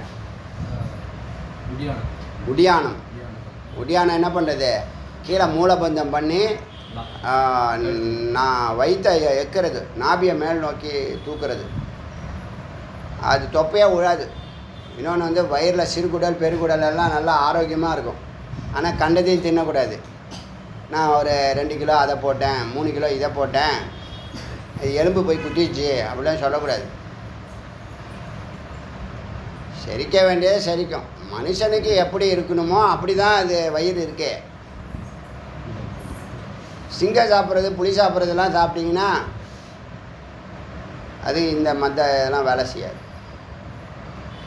உடியானம். உடியானம் என்ன பண்ணுறது? கீழே மூலபந்தம் பண்ணி நான் வயிற்றை எக்கிறது, நாபியை மேல் நோக்கி தூக்குறது. அது தொப்பையாக விழாது. இன்னொன்று வந்து வயிறில் சிறுகுடல் பெருகுடல் எல்லாம் நல்லா ஆரோக்கியமாக இருக்கும். ஆனால் கண்டதையும் தின்னக்கூடாது. நான் ஒரு 2 கிலோ அதை போட்டேன், 3 கிலோ இதை போட்டேன், எலும்பு போய் குத்திச்சு அப்படிலாம் சொல்லக்கூடாது. செரிக்க வேண்டியது செரிக்கும். மனுஷனுக்கு எப்படி இருக்கணுமோ அப்படி தான் அது வயிறு இருக்கே. சிங்கம் சாப்பிட்றது, புளி சாப்பிட்றதெல்லாம் சாப்பிட்டிங்கன்னா அது இந்த மற்ற இதெல்லாம் வேலை செய்யாது.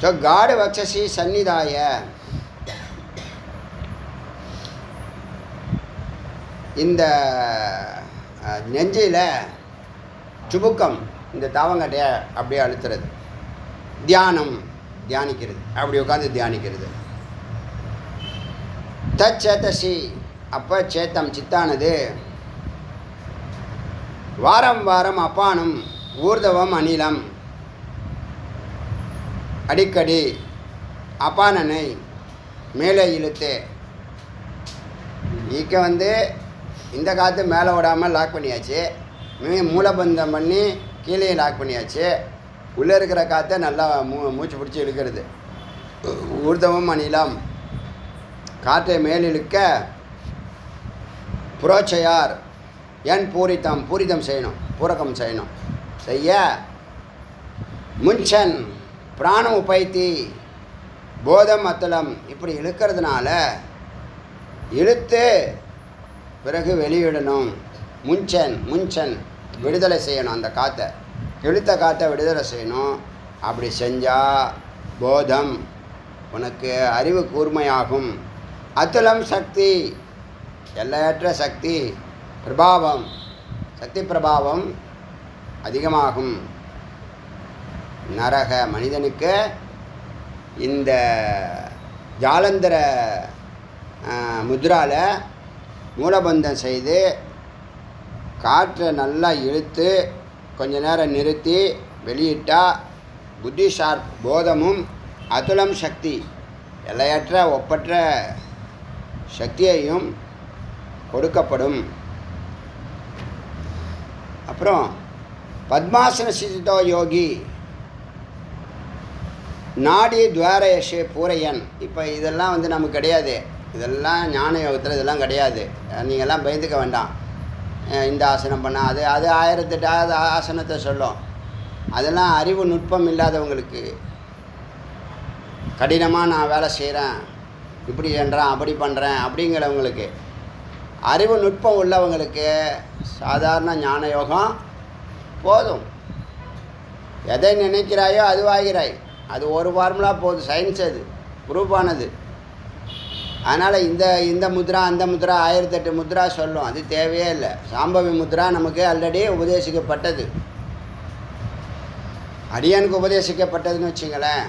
ஸோ காடு வக்ஷசி சந்நிதாய இந்த நெஞ்சில் சுபுக்கம் இந்த தாவங்கட்டையை அப்படியே அழுத்துறது. தியானிக்கிறது, அப்படி உட்காந்து தியானிக்கிறது. தச்சேதசி அப்போ சேத்தம் சித்தானது வாரம் வாரம் அப்பானும் ஊர்தவம் அனிலம் அடிக்கடி அப்பானனை மேலே இழுத்து ஈக்க வந்து இந்த காற்று மேலே விடாமல் லாக் பண்ணியாச்சு, மூலபந்தம் பண்ணி கீழே லாக் பண்ணியாச்சு. உள்ளே இருக்கிற காற்றை நல்லா மூச்சு பிடிச்சி இழுக்கிறது. ஊர்தவம் அனிலம் காற்றை மேல் இழுக்க புரோச்சையார் என் பூரிதம் செய்யணும், பூரகம் செய்யணும். செய்ய முன்சன் பிராணம் உபைத்தி போதம் அத்தலம் இப்படி இழுக்கிறதுனால இழுத்து பிறகு வெளியிடணும். முன்சன் விடுதலை செய்யணும். அந்த காற்றை இழுத்த காற்றை விடுதலை செய்யணும். அப்படி செஞ்சால் போதம் உனக்கு அறிவு கூர்மையாகும். அத்துலம் சக்தி எல்லையற்ற சக்தி பிரபாவம், சக்தி பிரபாவம் அதிகமாகும். நரக மனிதனுக்கு இந்த ஜாலந்தர முத்ரால மூலபந்தம் செய்து காற்றை நல்லா இழுத்து கொஞ்ச நேரம் நிறுத்தி வெளியிட்டால் புத்தி ஷார்ப் போதமும் அதுலம் சக்தி எல்லையற்ற ஒப்பற்ற சக்தியையும் கொடுக்கப்படும். அப்புறம் பத்மாசன சிதோ யோகி நாடி துவாரேஷு பூரையன். இப்போ இதெல்லாம் நமக்கு கிடையாது, இதெல்லாம் ஞான யோகத்தில் இதெல்லாம் கிடையாது. நீங்கள்லாம் பயந்துக்க வேண்டாம். இந்த ஆசனம் பண்ணால் அது 1008 ஆசனத்தை சொல்லும். அதெல்லாம் அறிவு நுட்பம் இல்லாதவங்களுக்கு, கடினமாக நான் வேலை செய்கிறேன், இப்படி பண்ணுறேன் அப்படி பண்ணுறேன் அப்படிங்கிறவங்களுக்கு, அறிவு நுட்பம் உள்ளவங்களுக்கு சாதாரண ஞான யோகம் போதும். எதை நினைக்கிறாயோ அதுவாகிறாய். அது ஒரு ஃபார்முலா போதும். சயின்ஸ் அது ப்ரூஃப் ஆனது. அதனால் இந்த முத்ரா அந்த முத்ரா 1008 முத்ரா சொல்லும், அது தேவையே இல்லை. சாம்பவி முத்ரா நமக்கு ஆல்ரெடி உபதேசிக்கப்பட்டது, அடியனுக்கு உபதேசிக்கப்பட்டதுன்னு வச்சுங்களேன்.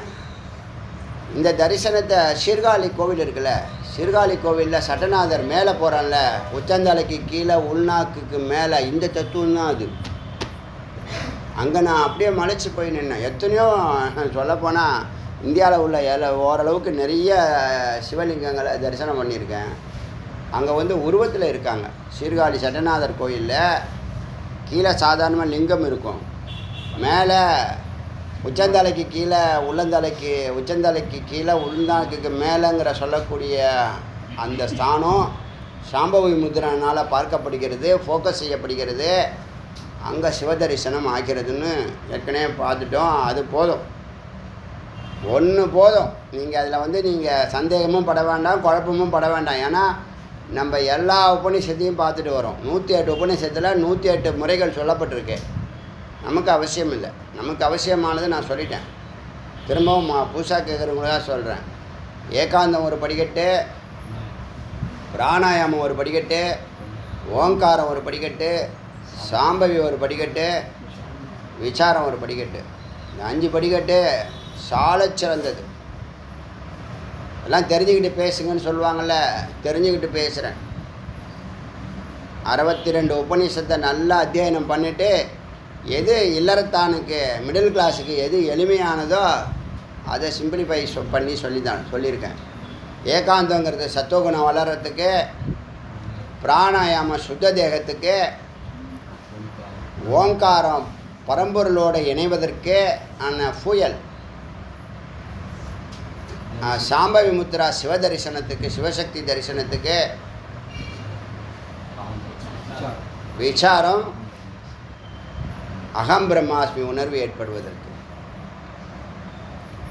இந்த தரிசனத்தை சீர்காழி கோவில் இருக்குல்ல, சீர்காழி கோவிலில் சட்டநாதர் மேலே போகிறான்ல, உச்சந்தலைக்கு கீழே உள்நாக்குக்கு மேலே, இந்த தத்துவம் தான் அது. அங்கே நான் அப்படியே மலைச்சு போய் நின்னேன். எத்தனையோ சொல்லப்போனால் இந்தியாவில் உள்ள ஓரளவுக்கு நிறைய சிவலிங்கங்களை தரிசனம் பண்ணியிருக்கேன். அங்கே உருவத்தில் இருக்காங்க. சீர்காழி சட்டநாதர் கோயிலில் கீழே சாதாரணமாக லிங்கம் இருக்கும், மேலே உச்சந்தலைக்கு கீழே உச்சந்தலைக்கு கீழே உள்நாக்குக்கு மேலேங்கிற சொல்லக்கூடிய அந்த ஸ்தானம் சாம்பவி முத்ரனால் பார்க்கப்படுகிறது, ஃபோக்கஸ் செய்யப்படுகிறது. அங்கே சிவதரிசனம் ஆக்கிறதுன்னு ஏற்கனவே பார்த்துட்டோம். அது போதும், ஒன்று போதும். நீங்கள் அதில் நீங்கள் சந்தேகமும் பட வேண்டாம், குழப்பமும் பட வேண்டாம். ஏன்னா நம்ம எல்லா உபநிஷத்தையும் பார்த்துட்டு வரோம். 108 உபநிஷத்தில் 108 முறைகள் சொல்லப்பட்டிருக்கு. நமக்கு அவசியம் இல்லை. நமக்கு அவசியமானது நான் சொல்லிட்டேன். திரும்பவும் புதுசாக கேட்குறவங்களா சொல்கிறேன். ஏகாந்தம் ஒரு படிக்கட்டு, பிராணாயாமம் ஒரு படிக்கட்டு, ஓங்காரம் ஒரு படிக்கட்டு, சாம்பவி ஒரு படிக்கட்டு, விசாரம் ஒரு படிக்கட்டு. இந்த 5 படிக்கட்டு சாலச் சிறந்தது. எல்லாம் தெரிஞ்சுக்கிட்டு பேசுங்கன்னு சொல்லுவாங்கள்ல, தெரிஞ்சுக்கிட்டு பேசுகிறேன். 62 உபநிஷத்தை நல்லா அத்தியாயனம் பண்ணிவிட்டு எது இல்லறத்தானுக்கு மிடில் கிளாஸுக்கு எது எளிமையானதோ அதை சிம்பிளிஃபை பண்ணி சொல்லியிருக்கேன். ஏகாந்தங்கிறது சத்துவகுணம் வளர்கிறதுக்கு, பிராணாயாமம் சுத்த தேகத்துக்கு, ஓங்காரம் பரம்பொருளோடு இணைவதற்கு ஆன ஃபுயல், சாம்பவி முத்ரா சிவதரிசனத்துக்கு, சிவசக்தி தரிசனத்துக்கு, விசாரம் அகம் பிரம்மாஸ்மி உணர்வு ஏற்படுவதற்கு.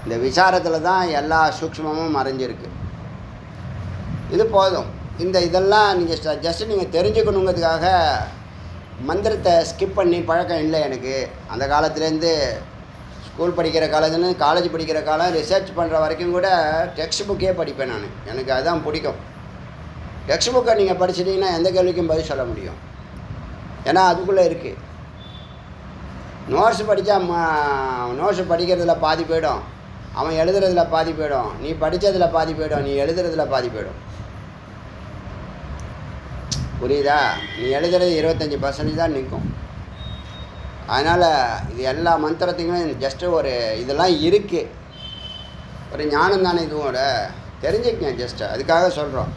இந்த விசாரத்தில் தான் எல்லா சூக்ஷ்மமும் மறைஞ்சிருக்கு. இது போதும். இதெல்லாம் நீங்கள் ஜஸ்ட் நீங்கள் தெரிஞ்சுக்கணுங்கிறதுக்காக மந்திரத்தை ஸ்கிப் பண்ணி பழக்கம் இல்லை எனக்கு. அந்த காலத்துலேருந்து ஸ்கூல் படிக்கிற காலத்துலேருந்து காலேஜ் படிக்கிற காலம், ரிசர்ச் பண்ணுற வரைக்கும் கூட டெக்ஸ்ட் புக்கே படிப்பேன் நான். எனக்கு அதுதான் பிடிக்கும். டெக்ஸ்ட் புக்கை நீங்கள் படிச்சிட்டிங்கன்னா எந்த கேள்விக்கும் பதில் சொல்ல முடியும். ஏன்னா அதுக்குள்ளே இருக்குது. நோட்ஸ் படித்தா நோட்ஸ் படிக்கிறதுல பாதி போயிடும், அவன் எழுதுறதுல பாதி போயிடும், நீ படித்ததில் பாதி போயிடும், நீ எழுதுறதுல பாதி போயிடும். புரியுதா? நீ எழுதுறது 25% தான் நிற்கும். அதனால் இது எல்லா மந்திரத்தையும் ஜஸ்ட்டு ஒரு இதெல்லாம் இருக்குது, ஒரு ஞானம் தானே இதுவோட தெரிஞ்சுக்கங்க. ஜஸ்ட்டு அதுக்காக சொல்கிறோம்.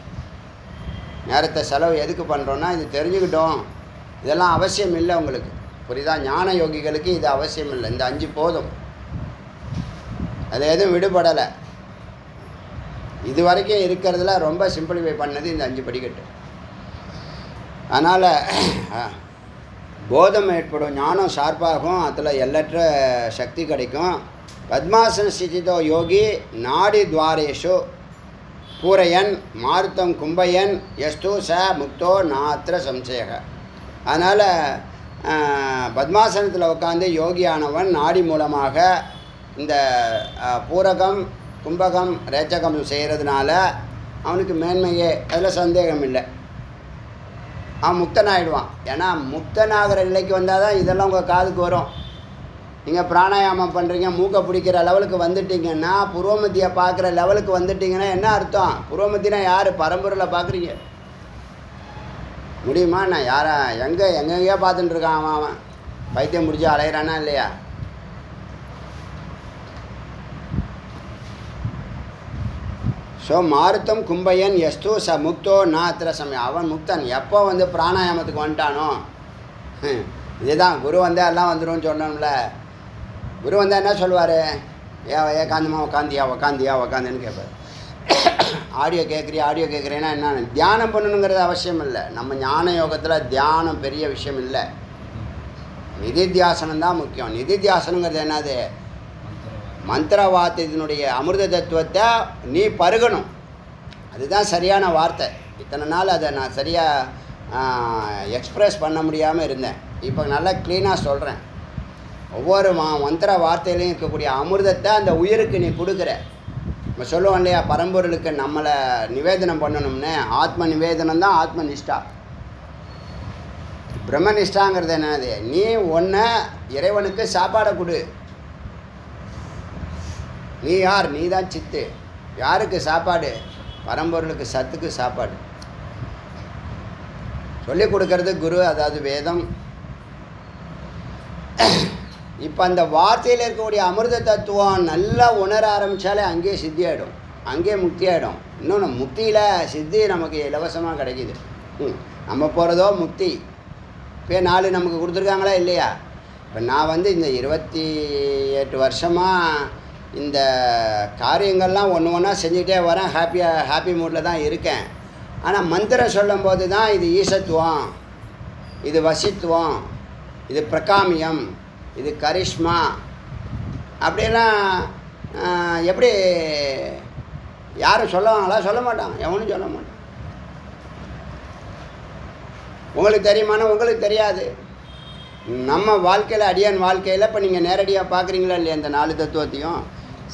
நேரத்தை செலவு எதுக்கு பண்ணுறோன்னா இது தெரிஞ்சுக்கிட்டோம். இதெல்லாம் அவசியம் இல்லை உங்களுக்கு, புரியுதா? ஞான யோகிகளுக்கு இது அவசியம் இல்லை. இந்த 5 போதும். அது எதுவும் விடுபடலை. இது வரைக்கும் இருக்கிறதுல ரொம்ப சிம்பிளிஃபை பண்ணது இந்த 5 படிக்கட்டு. அதனால் போதம் ஏற்படும், ஞானம் ஷார்ப்பாகும், அதில் எல்லற்ற சக்தி கிடைக்கும். பத்மாசன ஸ்திதோ யோகி நாடி துவாரேஷு பூரையன் மாருத்தம் கும்பயன் எஸ்து ச முக்தோ நாத்திர சம்சேக. அதனால் பத்மாசனத்தில் உட்காந்து யோகியானவன் நாடி மூலமாக இந்த பூரகம் கும்பகம் ரேச்சகம் செய்கிறதுனால அவனுக்கு மேன்மையே, அதில் சந்தேகம் இல்லை. அவன் முக்தனாகிடுவான். ஏன்னா முக்தனாகிற நிலைக்கு வந்தால் தான் இதெல்லாம் உங்கள் காதுக்கு வரும். நீங்கள் பிராணாயாமம் பண்ணுறீங்க, மூக்கை பிடிக்கிற லெவலுக்கு வந்துட்டிங்கன்னா, புருவமத்தியை பார்க்குற லெவலுக்கு வந்துட்டிங்கன்னா என்ன அர்த்தம்? புருவமத்தினா யார்? பரம்பொருளை பார்க்குறீங்க. முடியுமா? நான் யாரை எங்கெங்கேயோ பார்த்துட்டு இருக்கான் அவன் பைத்தியம் முடிச்சு அலையிறானா இல்லையா? ஸோ மாருத்தம் கும்பையன் எஸ்து ச முக்தோ நாத்திர சமயம். அவன் முக்தன். எப்போ வந்து பிராணாயாமத்துக்கு வந்துட்டானோ, இதுதான் குரு வந்தால் எல்லாம் வந்துடும் சொன்னோம்ல. குரு வந்தால் என்ன சொல்லுவார்? ஏகாந்தமாக உக்காந்தியான்னு கேட்பார். ஆடியோ கேட்குறேன்னா என்ன? தியானம் பண்ணணுங்கிறது அவசியம் இல்லை. நம்ம ஞான யோகத்தில் தியானம் பெரிய விஷயம் இல்லை. நிதித்தியாசனம் தான் முக்கியம். நிதித்தியாசனங்கிறது என்னது? மந்திரவாதத்தினுடைய அமிர்த தத்துவத்தை நீ பருகணும். அதுதான் சரியான வார்த்தை. இத்தனை நாள் அதை நான் சரியாக எக்ஸ்ப்ரெஸ் பண்ண முடியாமல் இருந்தேன். இப்போ நல்லா க்ளீனாக சொல்கிறேன். ஒவ்வொரு மந்திர வார்த்தையிலையும் இருக்கக்கூடிய அமிர்தத்தை அந்த உயிருக்கு நீ கொடுக்குற. நம்ம சொல்லுவோம் இல்லையா, பரம்பொருளுக்கு நம்மளை நிவேதனம் பண்ணணும்னு. ஆத்ம நிவேதனம் தான் ஆத்ம நிஷ்டா. பிரம்மனிஷ்டாங்கிறது என்னது? நீ ஒன்றை இறைவனுக்கு சாப்பாடை கொடு. நீ யார்? நீ தான் சித்து. யாருக்கு சாப்பாடு? பரம்பொருளுக்கு, சத்துக்கு சாப்பாடு சொல்லிக் கொடுக்கறது குரு, அதாவது வேதம். இப்போ அந்த வார்த்தையில் இருக்கக்கூடிய அமிர்த தத்துவம் நல்லா உணர ஆரம்பித்தாலே அங்கேயே சித்தி ஆகிடும், அங்கேயே முக்தி ஆகிடும். இன்னொன்று, முக்தியில் சித்தி நமக்கு இலவசமாக கிடைக்கிது. நம்ம போகிறதோ முக்தி. இப்போ 4 நமக்கு கொடுத்துருக்காங்களா இல்லையா? இப்போ நான் வந்து இந்த 28 வருஷமாக இந்த காரியங்கள்லாம் ஒன்று ஒன்றா செஞ்சுக்கிட்டே வரேன். ஹாப்பி மூடில் தான் இருக்கேன். ஆனால் மந்திரம் சொல்லும்போது தான் இது ஈசத்துவம், இது வசித்துவம், இது பிரகாமியம், இது கரிஷ்மா அப்படியெல்லாம் எப்படி யாரும் சொல்லுவாங்களா? சொல்ல மாட்டான். எவனும் சொல்ல மாட்டான். உங்களுக்கு தெரியுமானா உங்களுக்கு தெரியாது. நம்ம வாழ்க்கையில், அடியான் வாழ்க்கையில் இப்போ நீங்கள் நேரடியாக பார்க்குறீங்களா இல்லையா? இந்த 4 தத்துவத்தையும்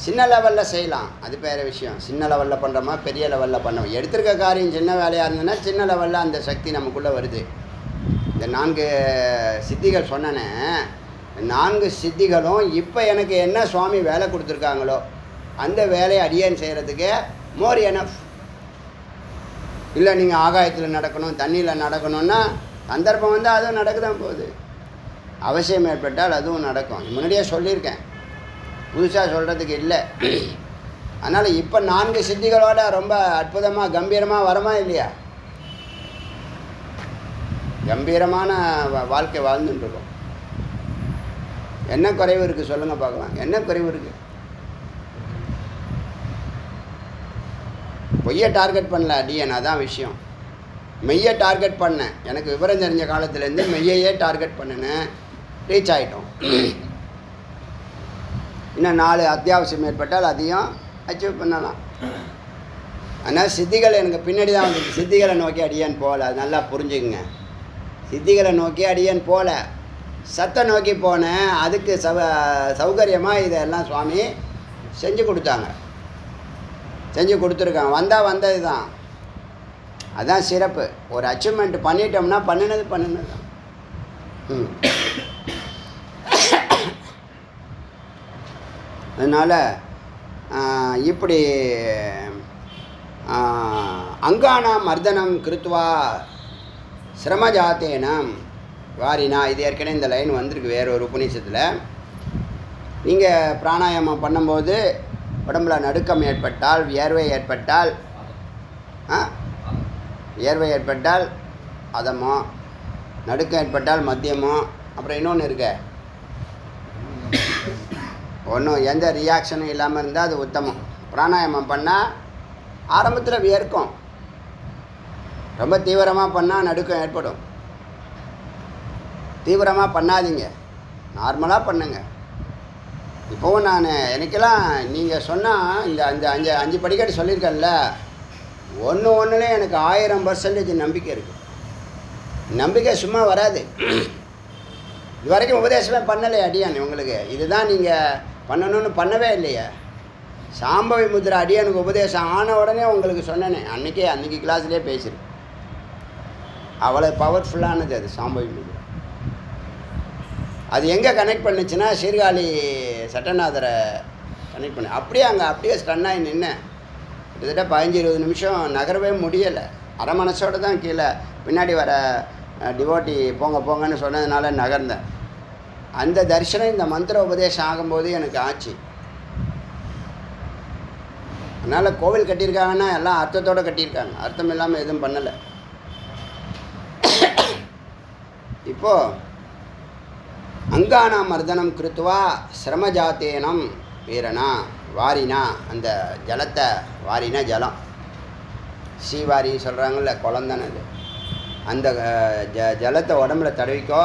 சின்ன லெவலில் செய்யலாம், அது வேறு விஷயம். சின்ன லெவலில் பண்ணுறோமா, பெரிய லெவலில் பண்ணோம். எடுத்திருக்க காரியம் சின்ன வேலையாக இருந்ததுன்னா சின்ன லெவலில் அந்த சக்தி நமக்குள்ளே வருது. இந்த 4 சித்திகள் சொன்னேனே, 4 சித்திகளும் இப்போ எனக்கு என்ன சுவாமி வேலை கொடுத்துருக்காங்களோ அந்த வேலையை அடியான் செய்கிறதுக்கு மோர் எனஃப். இல்லை நீங்கள் ஆகாயத்தில் நடக்கணும், தண்ணியில் நடக்கணும்னா சந்தர்ப்பம் வந்து அதுவும் நடக்க தான் போகுது. அவசியம் ஏற்பட்டால் அதுவும் நடக்கும். முன்னாடியே சொல்லியிருக்கேன், புதுசாக சொல்கிறதுக்கு இல்லை. அதனால் இப்போ 4 சித்திகளோட ரொம்ப அற்புதமாக கம்பீரமாக வரமா இல்லையா? கம்பீரமான வாழ்க்கை வாழ்ந்துட்டுருக்கோம். என்ன குறைவு இருக்குது சொல்லுங்கள் பார்க்கலாம். என்ன குறைவு இருக்குது? பொய்யை டார்கெட் பண்ணல அடியன், அதான் விஷயம். மெய்யை டார்கெட் பண்ணேன். எனக்கு விவரம் தெரிஞ்ச காலத்துலேருந்து மெய்யையே டார்கெட் பண்ணினேன். ரீச் ஆகிட்டோம். இன்னும் 4 அத்தியாவசியம் ஏற்பட்டால் அதையும் அச்சீவ் பண்ணலாம். ஆனால் சித்திகள் எனக்கு பின்னாடி தான் வந்துருக்கு. சித்திகளை நோக்கி அடியான் போகல. அது நல்லா புரிஞ்சுக்குங்க. சித்திகளை நோக்கி அடியான் போகல, சத்தை நோக்கி போனேன். அதுக்கு சௌகரியமாக இதெல்லாம் சுவாமி செஞ்சு கொடுத்தாங்க, செஞ்சு கொடுத்துருக்காங்க. வந்தது தான். அதுதான் சிறப்பு. ஒரு அச்சீவ்மெண்ட் பண்ணிட்டோம்னா பண்ணினது தான். அதனால் இப்படி அங்கானாம் மர்தனம் கிருத்வா சிரமஜாத்தேனம் வாரினா. இது ஏற்கனவே இந்த லைன் வந்திருக்கு வேறு ஒரு உபநிஷத்தில். நீங்கள் பிராணாயாமம் பண்ணும்போது உடம்புல நடுக்கம் ஏற்பட்டால், வியர்வை ஏற்பட்டால் அதமோ, நடுக்கம் ஏற்பட்டால் மத்தியமோ, அப்புறம் இன்னொன்று இருக்க ஒன்றும் எந்த ரியாக்ஷனும் இல்லாமல் இருந்தால் அது உத்தமம். பிராணாயாமம் பண்ணால் ஆரம்பத்தில் வியர்க்கும், ரொம்ப தீவிரமாக பண்ணால் நடுக்கம் ஏற்படும். தீவிரமாக பண்ணாதீங்க, நார்மலாக பண்ணுங்க. இப்போவும் நான் எனக்கெல்லாம் நீங்கள் சொன்னால் இந்த அஞ்சு படிக்கட்டு சொல்லியிருக்கேன்ல, ஒன்றுலேயும் எனக்கு 1000% நம்பிக்கை இருக்குது. நம்பிக்கை சும்மா வராது. இது வரைக்கும் உபதேசமே பண்ணலை அடியான் உங்களுக்கு. இதுதான் நீங்கள் பண்ணணும்னு பண்ணவே இல்லையே. சாம்பவி முத்ரா அடியானுக்கு உபதேசம் ஆன உடனே உங்களுக்கு சொன்னேனே, அன்றைக்கி கிளாஸ்லேயே பேசியிருக்கேன். அவ்வளோ பவர்ஃபுல்லானது அது சாம்பவி முத்ரா. அது எங்கே கனெக்ட் பண்ணுச்சுன்னா சீர்காழி சட்டநாதரை கனெக்ட் பண்ணு. அப்படியே ஸ்டன்னாகி நின்னேன். கிட்டத்தட்ட 15-20 நிமிஷம் நகரவே முடியலை. அரை மனசோடு தான் கீழே பின்னாடி வர டிவோட்டி போங்கன்னு சொன்னதுனால நகர்ந்தேன். அந்த தரிசனம் இந்த மந்திர உபதேசம் ஆகும்போது எனக்கு ஆச்சு. அதனால் கோவில் கட்டியிருக்காங்கன்னா எல்லாம் அர்த்தத்தோடு கட்டியிருக்காங்க, அர்த்தம் இல்லாமல் எதுவும் பண்ணலை. இப்போது அங்கானா மர்தனம் கிருத்துவா சிரமஜாத்தேனம் வீரனா வாரினா, அந்த ஜலத்தை வாரினா ஜலம் சீவாரி சொல்கிறாங்கல்ல, குளந்தானே அது. அந்த ஜலத்தை உடம்புல தடவிக்கோ,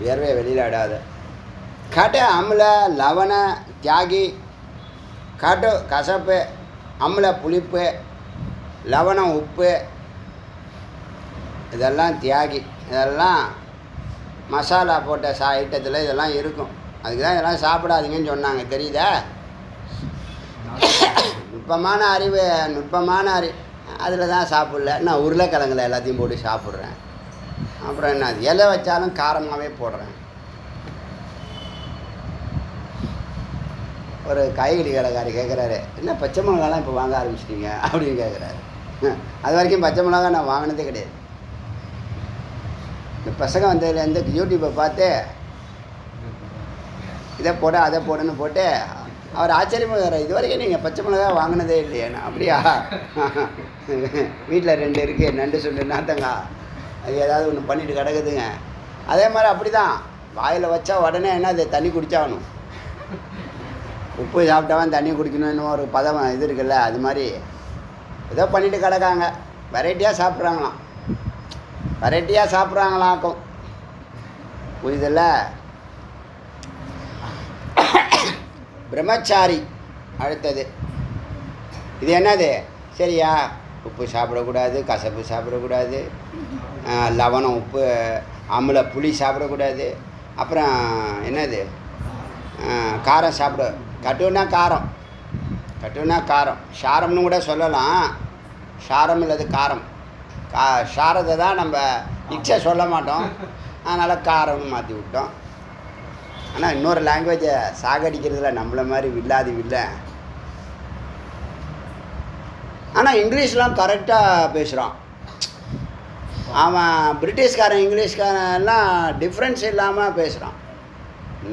வியர்வையை வெளியில் விடாத. கட அமில லவண தியாகி, கடு கசப்பு, அமில புளிப்பு, லவணம் உப்பு, இதெல்லாம் தியாகி. இதெல்லாம் மசாலா போட்ட ஐட்டத்தில் இதெல்லாம் இருக்கும். அதுக்கு தான் இதெல்லாம் சாப்பிடாதீங்கன்னு சொன்னாங்க, தெரியுதா? நுட்பமான அறிவு அதில் தான் சாப்பிடல. நான் உருளைக்கிழங்குல எல்லாத்தையும் போட்டு சாப்பிட்றேன். அப்புறம் என்ன, அது எலை வச்சாலும் காரமாகவே போடுறேன். ஒரு காய்கறி கடைக்காரி கேட்குறாரு, என்ன பச்சை மிளகாலாம் இப்போ வாங்க ஆரம்பிச்சிட்டீங்க அப்படின்னு கேட்குறாரு. அது வரைக்கும் பச்சை மிளகா நான் வாங்கினதே கிடையாது. இந்த பசங்க வந்ததுலேருந்து யூடியூப்பை பார்த்து இதை போட அதை போடுன்னு போட்டு அவர் ஆச்சரியமாக இது வரைக்கும் நீங்கள் பச்சை மிளகா வாங்கினதே இல்லையாண்ணா? அப்படியா? வீட்டில் 2 இருக்குது, நண்டு சுண்டு நாத்தங்க, அது ஏதாவது ஒன்று பண்ணிட்டு கிடக்குதுங்க. அதே மாதிரி அப்படி தான் வாயில் வச்சா உடனே என்ன, அது தண்ணி குடிச்சாகணும். உப்பு சாப்பிட்டவன் தண்ணி குடிக்கணும்னு ஒரு பதம் இது இருக்குல்ல, அது மாதிரி ஏதோ பண்ணிட்டு கிடக்காங்க. வெரைட்டியாக சாப்பிட்றாங்களாக்கும். புரியுதில்ல? பிரம்மச்சாரி அடுத்தது. இது என்னது? சரியா, உப்பு சாப்பிடக்கூடாது, கசப்பு சாப்பிடக்கூடாது, லவணம் உப்பு அமில புளி சாப்பிடக்கூடாது. அப்புறம் என்னது, காரம் சாப்பிட, கட்டுனா காரம், சாரம்னு கூட சொல்லலாம். சாரம் இல்லது காரம். சாரத்தை தான் நம்ம இச்சை சொல்ல மாட்டோம், அதனால் காரம்னு மாற்றி விட்டோம். ஆனால் இன்னொரு லாங்குவேஜை சாகடிக்கிறதுல நம்மளை மாதிரி வில்லை. ஆனால் இங்கிலீஷ்லாம் கரெக்டாக பேசுகிறான் அவன். பிரிட்டிஷ்காரன் இங்கிலீஷ்காரன் எல்லாம் டிஃப்ரென்ஸ் இல்லாமல் பேசுகிறான்.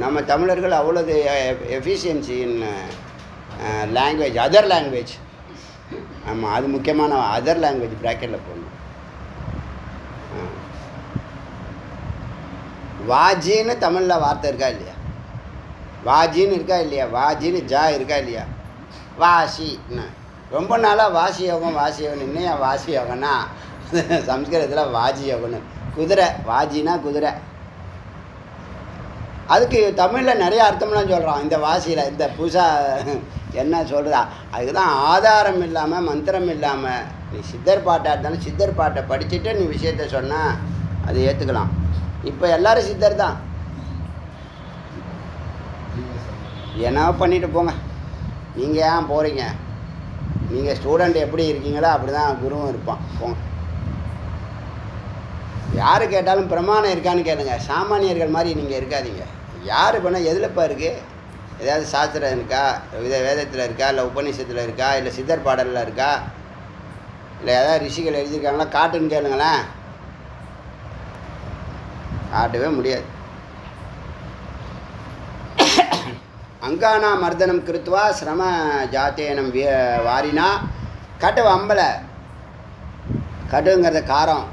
நம்ம தமிழர்கள் அவ்வளோது efficiency in language, other language. ஆமாம், அது முக்கியமான அதர் லாங்குவேஜ் ப்ராக்கெட்டில் போடணும். வாஜின்னு தமிழில் வார்த்தை இருக்கா இல்லையா? வாஜின்னு இருக்கா இல்லையா? வாஜின்னு ஜா இருக்கா இல்லையா? வாசின்னு ரொம்ப நாளாக வாசி யோகம் இன்னும் ஏன் வாசி யோகம்னா சம்ஸ்கிருதத்தில் வாஜி யோகம்னு. குதிரை, வாஜினா குதிரை. அதுக்கு தமிழில் நிறைய அர்த்தம்லாம் சொல்கிறான். இந்த வாசியில் இந்த பூசா என்ன சொல்கிறதா, அதுக்கு தான் ஆதாரம் இல்லாமல் மந்திரம் இல்லாமல் நீ சித்தர் பாட்டாக இருந்தாலும் சித்தர் பாட்டை படிச்சுட்டு நீ விஷயத்த சொன்னால் அதை ஏற்றுக்கலாம். இப்போ எல்லோரும் சித்தர் தான். என்ன பண்ணிட்டு போங்க, நீங்கள் ஏன் போகிறீங்க? நீங்கள் ஸ்டூடெண்ட் எப்படி இருக்கீங்களோ அப்படி தான் குருவும் இருப்பான். போங்க. யார் கேட்டாலும் பிரமாணம் இருக்கான்னு கேளுங்க. சாமானியர்கள் மாதிரி நீங்கள் இருக்காதீங்க. யார் பண்ணால் எதுலப்பா இருக்குது? ஏதாவது சாஸ்திரம் இருக்கா, வேதத்தில் இருக்கா, இல்லை உபநிஷத்தில் இருக்கா, இல்லை சித்தர் பாடலில் இருக்கா, இல்லை ஏதாவது ரிஷிகள் எழுதியிருக்காங்களா? காட்டுன்னு கேளுங்களேன். காட்டவே முடியாது. அங்கானா மர்தனம் கிருத்வா சிரம ஜாத்தேனம் வாரினா, கட்டு அம்பலை, கட்டுங்கிறது காரம்,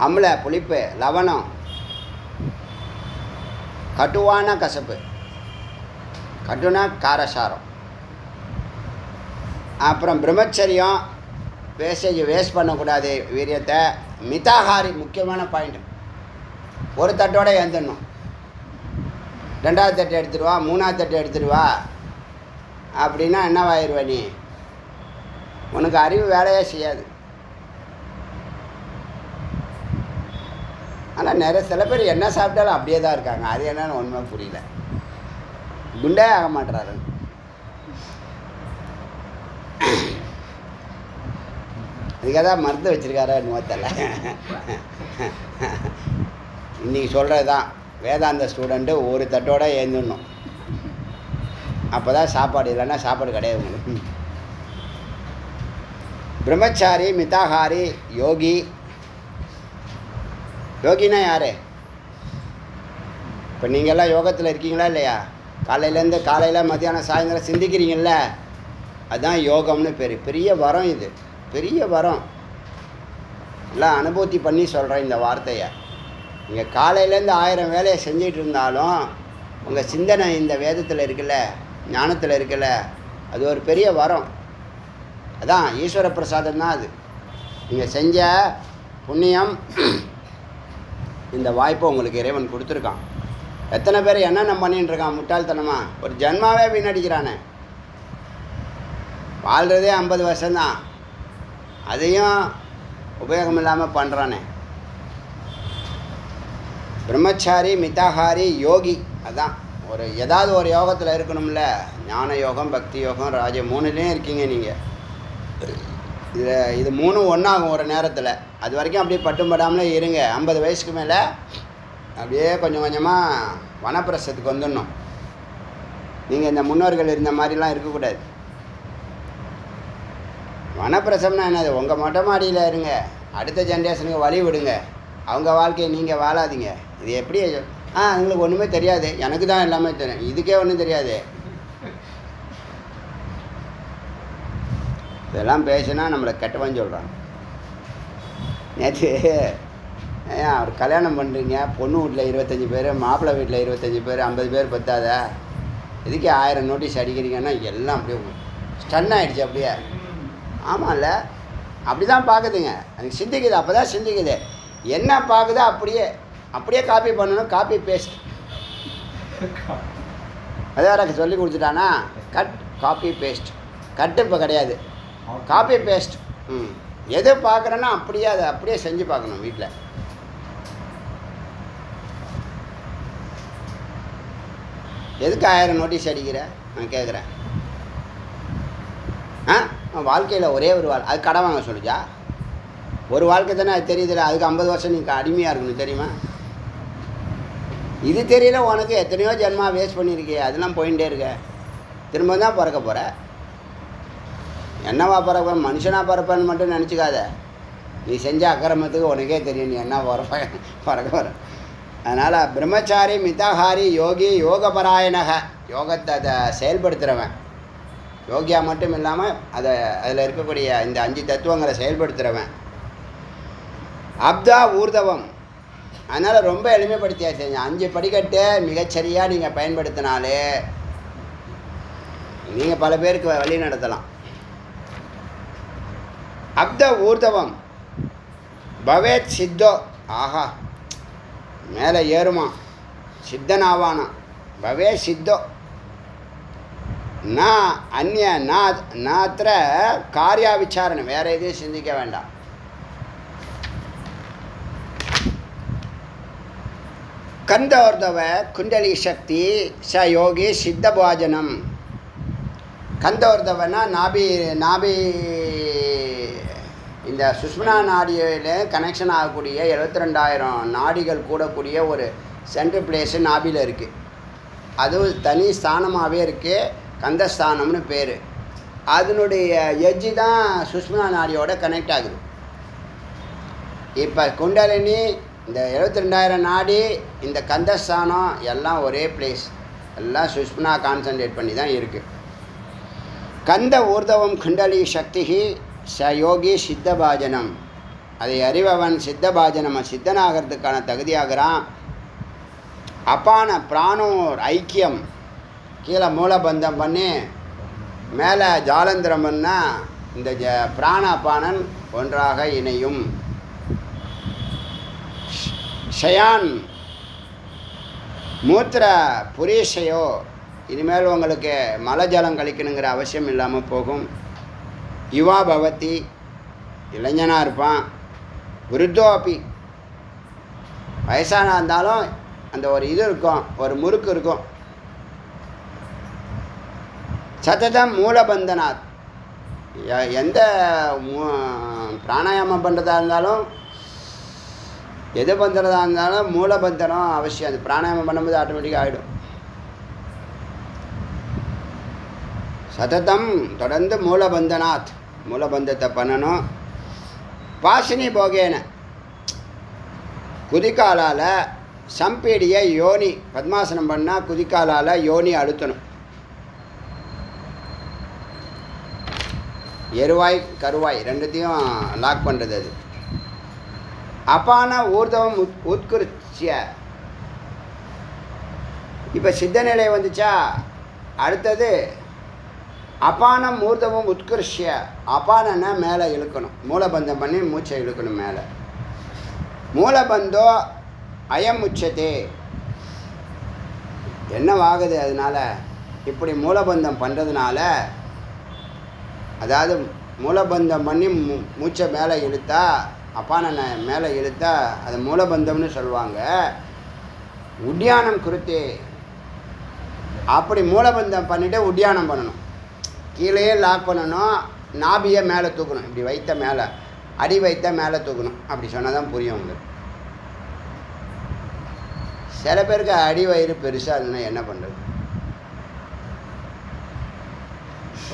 அம்பலை புளிப்பு, லவணம், கட்டுவான கசப்பு, கட்டுனா காரசாரம். அப்புறம் பிரம்மச்சரியம், வேஸ்ட் பண்ணக்கூடாது வீரியத்தை. மிதாகாரி, முக்கியமான பாயிண்ட். ஒரு தட்டோட எழுந்துடணும். 2வது தட்டு எடுத்துடுவா, 3வது தட்டு எடுத்துடுவா அப்படின்னா என்னவாயிருவ நீ? உனக்கு அறிவு வேலையே செய்யாது. ஆனால் சில பேர் என்ன சாப்பிட்டாலும் அப்படியே தான் இருக்காங்க. அது என்னன்னு ஒன்றுமே புரியல. குண்டே ஆக மாட்டுறாரு. அதுக்காக தான் மருந்து வச்சுருக்காரா என்னமோ தெரியல. இன்றைக்கி சொல்கிறது தான் வேதாந்த ஸ்டூடெண்ட்டு ஒரு தட்டோடு ஏந்துடணும், அப்போ தான் சாப்பாடு, இல்லைன்னா சாப்பாடு கிடையாது உங்களுக்கு. பிரம்மச்சாரி, மிதாகாரி, யோகி. யோகினா யார்? இப்போ நீங்கள்லாம் யோகத்தில் இருக்கீங்களா இல்லையா? காலையில் மத்தியானம் சாயந்தரம் சிந்திக்கிறீங்கள, அதுதான் யோகம்னு பேர். பெரிய வரம் இது, பெரிய வரம். எல்லாம் அனுபூதி பண்ணி சொல்கிறேன் இந்த வார்த்தையை. நீங்கள் காலையிலேருந்து 1000 வேலையை செஞ்சிகிட்டு இருந்தாலும் உங்கள் சிந்தனை இந்த வேதத்தில் இருக்குல்ல, ஞானத்தில் இருக்குல்ல, அது ஒரு பெரிய வரம். அதான் ஈஸ்வர பிரசாதம் தான் அது. நீங்கள் செஞ்ச புண்ணியம், இந்த வாய்ப்பை உங்களுக்கு இறைவன் கொடுத்துருக்கான். எத்தனை பேர் என்னென்ன பண்ணிகிட்டு இருக்கான் முட்டாள்தனமாக, ஒரு ஜன்மாவே வீணடிக்கிறானே. வாழ்கிறதே 50 வருஷம்தான், அதையும் உபயோகம் இல்லாமல் பண்ணுறானே. பிரம்மச்சாரி, மிதாகாரி, யோகி. அதான் ஒரு ஏதாவது ஒரு யோகத்தில் இருக்கணும்ல. ஞான யோகம், பக்தி யோகம், ராஜ 3லேயும் இருக்கீங்க நீங்கள். இது 3 ஒன்றாகும் ஒரு நேரத்தில். அது வரைக்கும் அப்படியே பட்டும்படாமலே இருங்க. 50 வயசுக்கு மேலே அப்படியே கொஞ்சம் கொஞ்சமாக வனப்பிரசத்துக்கு வந்துடணும். நீங்கள் இந்த முன்னோர்கள் இருந்த மாதிரிலாம் இருக்கக்கூடாது. வனப்பிரசம்னா என்னது? உங்கள் மொட்டை மாடியில் இருங்க, அடுத்த ஜென்ரேஷனுக்கு வழி விடுங்க, அவங்க வாழ்க்கையை நீங்கள் வாழாதீங்க. இது எப்படி? எங்களுக்கு ஒன்றுமே தெரியாது, எனக்கு தான் எல்லாமே தெரியும், இதுக்கே ஒன்றும் தெரியாது. இதெல்லாம் பேசுனா நம்மளை கெட்டவன் சொல்கிறான். நேற்று அவர் கல்யாணம் பண்ணுறீங்க, பொண்ணு வீட்டில் 25 பேர், மாப்பிள்ளை வீட்டில் 25 பேர், 50 பேர் பத்தாதா? இதுக்கே 1000 நோட்டீஸ் அடிக்கிறீங்கன்னா எல்லாம் அப்படியே ஸ்டன் ஆகிடுச்சு. அப்படியே ஆமாம்ல, அப்படி தான் பார்க்குதுங்க. எனக்கு சிந்திக்குது, அப்போ தான் சிந்திக்குது. என்ன பார்க்குதோ அப்படியே காப்பி பண்ணணும். காப்பி பேஸ்ட் அதே எனக்கு சொல்லி கொடுத்துட்டானா. Cut, copy, paste. கட்டு இப்போ கிடையாது, காப்பி பேஸ்ட். எது பார்க்குறேன்னா அதை அப்படியே செஞ்சு பார்க்கணும் வீட்டில். எதுக்கு 1000 நோட்டீஸ் அடிக்கிற நான் கேட்குறேன். வாழ்க்கையில் ஒரே ஒரு அது கடை வாங்க சொல்லுச்சா? ஒரு வாழ்க்கை தானே, அது தெரியுதுல்ல. அதுக்கு 50 வருஷம் நீங்கள் அடிமையாக இருக்கணும், தெரியுமா? இது தெரியல உனக்கு. எத்தனையோ ஜென்மா வேஸ்ட் பண்ணியிருக்கே, அதெல்லாம் போயிட்டே இருக்க. திரும்ப தான் பிறக்க போகிற. என்னவா பிறப்ப? மனுஷனாக பிறப்பேன்னு மட்டும் நினச்சிக்காத. நீ செஞ்ச அக்கிரமத்துக்கு உனக்கே தெரியும் நீ என்ன பிறக்க போகிற. அதனால் பிரம்மச்சாரி, மிதாகாரி, யோகி, யோகபராயணக. யோகத்தை அதை செயல்படுத்துகிறவன். யோகியா மட்டும் இல்லாமல் அதில் இருக்கக்கூடிய இந்த 5 தத்துவங்களை செயல்படுத்துகிறவன். அப்தா ஊர்தவம். அதனால் ரொம்ப எளிமைப்படுத்தியாச்சு. 5 படிக்கட்டு மிகச்சரியாக நீங்கள் பயன்படுத்தினாலே நீங்கள் பல பேருக்கு வழி நடத்தலாம். அப்த ஊர்தவம் பவேத் சித்தோ. ஆஹா, மேலே ஏறுமா, சித்தனாவானா. பவே சித்தோ நா அந்நிய நாத்திர காரியா விசாரணை. வேறு எதையும் சிந்திக்க வேண்டாம். கந்தோர்தவ குண்டலி சக்தி ச யோகி சித்த போஜனம். கந்தோர்தவனா நாபி இந்த சுஷ்மனா நாடியில் கனெக்ஷன் ஆகக்கூடிய 72,000 நாடிகள் கூடக்கூடிய ஒரு சென்ட்ரல் பிளேஸு நாபியில் இருக்குது. அதுவும் தனி ஸ்தானமாகவே இருக்குது, கந்தஸ்தானம்னு பேர். அதனுடைய எஜ்ஜு தான் சுஷ்மனா நாடியோட கனெக்ட் ஆகுது. இப்போ குண்டலினி, இந்த 72,000 நாடி, இந்த கந்தஸ்தானம் எல்லாம் ஒரே பிளேஸ். எல்லாம் சுஷ்மனா கான்சன்ட்ரேட் பண்ணி தான் இருக்குது. கந்த ஊர்தவம் குண்டலி சக்தி ச யோகி சித்தபாஜனம். அதை அறிபவன் சித்தபாஜனம், சித்தனாகிறதுக்கான தகுதியாகிறான். அப்பான பிராணோர் ஐக்கியம். கீழே மூலபந்தம் பண்ணி மேலே ஜாலந்திரம் பண்ணால் இந்த பிராண அப்பானன் ஒன்றாக இணையும். ஷயான் மூத்திர புரீஷையோ. இனிமேல் உங்களுக்கு மலை ஜலம் கழிக்கணுங்கிற அவசியம் இல்லாமல் போகும். யுவா பவதி, இளைஞனாக இருப்பான். விருத்தோப்பி, வயசான இருந்தாலும் அந்த ஒரு இது இருக்கும், ஒரு முறுக்கு இருக்கும். சததம் மூலபந்தனாத், எந்த பிராணாயாமம் பண்ணுறதா இருந்தாலும் எது பண்ணுறதா இருந்தாலும் மூலபந்தனம் அவசியம். அது பிராணாயாமம் பண்ணும்போது ஆட்டோமேட்டிக்காக ஆகிடும். சததம் தொடர்ந்து மூலபந்தனாத், மூலபந்தத்தை பண்ணணும். வாசினி போகேன, குதிக்காலால் சம்பீடிய யோனி, பத்மாசனம் பண்ணால் குதிக்காலால் யோனி அழுத்தணும். எருவாய் கருவாய் ரெண்டுத்தையும் லாக் பண்ணுறது அது. அப்பான ஊர்தவம் உட்குறிச்சிய. இப்போ சித்த நிலை வந்துச்சா, அடுத்தது அபானம் ஊர்தவம் உட்குறிச்சிய. அபானன்னா மேலே இழுக்கணும், மூலபந்தம் பண்ணி மூச்சை இழுக்கணும் மேலே. மூலபந்தோ அயம் உச்சத்தே. என்னவாகுது அதனால்? இப்படி மூலபந்தம் பண்ணுறதுனால, அதாவது மூலபந்தம் பண்ணி மூச்சை மேலே இழுத்தா, அப்பான மேலே இழுத்தா அது மூலபந்தம்னு சொல்லுவாங்க. உட்யானம் குறித்து, அப்படி மூலபந்தம் பண்ணிவிட்டு உட்யானம் பண்ணணும். கீழேயே லாக் பண்ணணும், நாபியை மேலே தூக்கணும். இப்படி வைத்த மேலே, அடி வைத்த மேலே தூக்கணும். அப்படி சொன்னால் தான் புரியும் உங்களுக்கு. சில பேருக்கு அடி வயிறு பெருசாக இருந்ததுன்னா என்ன பண்ணுறது?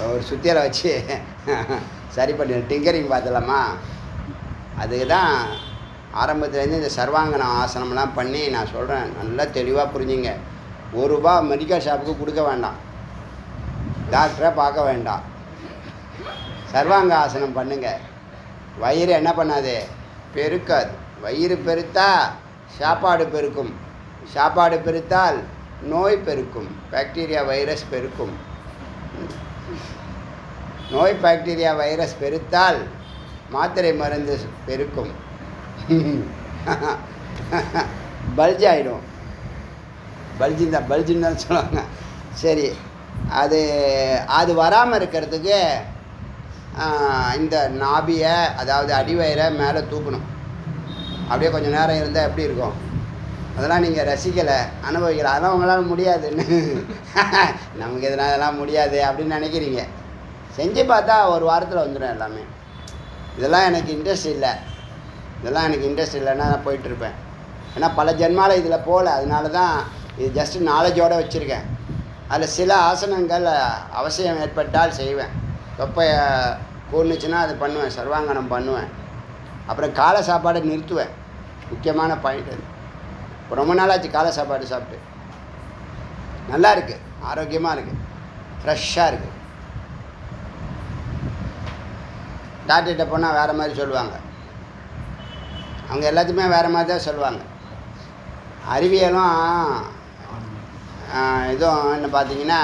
ஒரு சுத்தியலை வச்சு சரி பண்ணி டிங்கரிங் பார்த்துலாமா? அதுக்கு தான் ஆரம்பத்துலேருந்து இந்த சர்வாங்கன ஆசனம்லாம் பண்ணி நான் சொல்கிறேன். நல்லா தெளிவாக புரிஞ்சுங்க. ₹1 மெடிக்கல் ஷாப்புக்கு கொடுக்க வேண்டாம், டாக்டரை பார்க்க வேண்டாம். சர்வாங்க ஆசனம் பண்ணுங்கள். வயிறு என்ன பண்ணாது? பெருக்காது. வயிறு பெருத்தா சாப்பாடு பெருக்கும், சாப்பாடு பெருத்தால் நோய் பெருக்கும், பாக்டீரியா வைரஸ் பெருக்கும். நோய் பாக்டீரியா வைரஸ் பெருத்தால் மாத்திரை மருந்து பெருக்கும், பல்ஜ் ஆகிடும். பல்ஜின்னு தான் சொல்லுவாங்க. சரி, அது வராமல் இருக்கிறதுக்கு இந்த நாபியை, அதாவது அடிவயிறை மேலே தூக்கணும். அப்படியே கொஞ்சம் நேரம் இருந்தால் எப்படி இருக்கும்? அதெல்லாம் நீங்கள் ரசிக்கலை, அனுபவிக்கலை. அதெல்லாம் உங்களால் முடியாதுன்னு நமக்கு எதனால் அதெல்லாம் முடியாது அப்படின்னு நினைக்கிறீங்க. செஞ்சு பார்த்தா ஒரு வாரத்தில் வந்துடும் எல்லாமே. இதெல்லாம் எனக்கு இன்ட்ரெஸ்ட் இல்லை, இதெல்லாம் எனக்கு இன்ட்ரெஸ்ட் இல்லைன்னா நான் போயிட்டுருப்பேன். ஏன்னா பல ஜென்மாவில் இதில் போகல, அதனால தான் இது ஜஸ்ட்டு நாலேஜோடு வச்சுருக்கேன். அதில் சில ஆசனங்கள் அவசியம் ஏற்பட்டால் செய்வேன். தொப்பையை கூர்னுச்சுன்னா அது பண்ணுவேன், சர்வாங்கனம் பண்ணுவேன். அப்புறம் காலை சாப்பாடை நிறுத்துவேன். முக்கியமான பாயிண்ட் அது. ரொம்ப நாளாச்சு காலை சாப்பாடு சாப்பிட்டு. நல்லா இருக்குது, ஆரோக்கியமாக இருக்குது, ஃப்ரெஷ்ஷாக இருக்குது. டாக்டர்கிட்ட போனால் வேறு மாதிரி சொல்லுவாங்க. அவங்க எல்லாத்தையுமே வேறு மாதிரி தான் சொல்லுவாங்க. அறிவியலும் இதுவும் என்ன பார்த்தீங்கன்னா,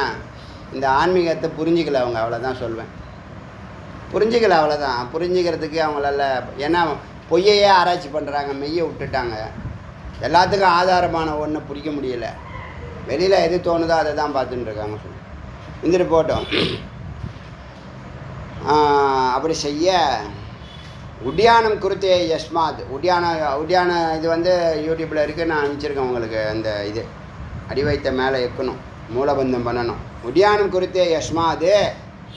இந்த ஆன்மீகத்தை புரிஞ்சிக்கல அவங்க, அவ்வளோதான் சொல்லுவேன். புரிஞ்சிக்கல, அவ்வளோதான். புரிஞ்சிக்கிறதுக்கு அவங்களால, ஏன்னா பொய்யையே ஆராய்ச்சி பண்ணுறாங்க, மெய்யை விட்டுட்டாங்க. எல்லாத்துக்கும் ஆதாரமான ஒன்று பிடிக்க முடியலை. வெளியில் எது தோணுதோ அதை தான் பார்த்துட்டு இருக்காங்க. சொல்லி இருந்துட்டு போட்டோம். அப்படி செய்ய உட்யானம் குறித்தே யஸ்மாத். உட்யான இது வந்து யூடியூப்பில் இருக்குது, நான் அனுப்பிச்சிருக்கேன் உங்களுக்கு. அந்த இது அடி வைத்த மேலே வைக்கணும், மூலபந்தம் பண்ணணும். உட்யானம் குறித்தே யஸ்மாத்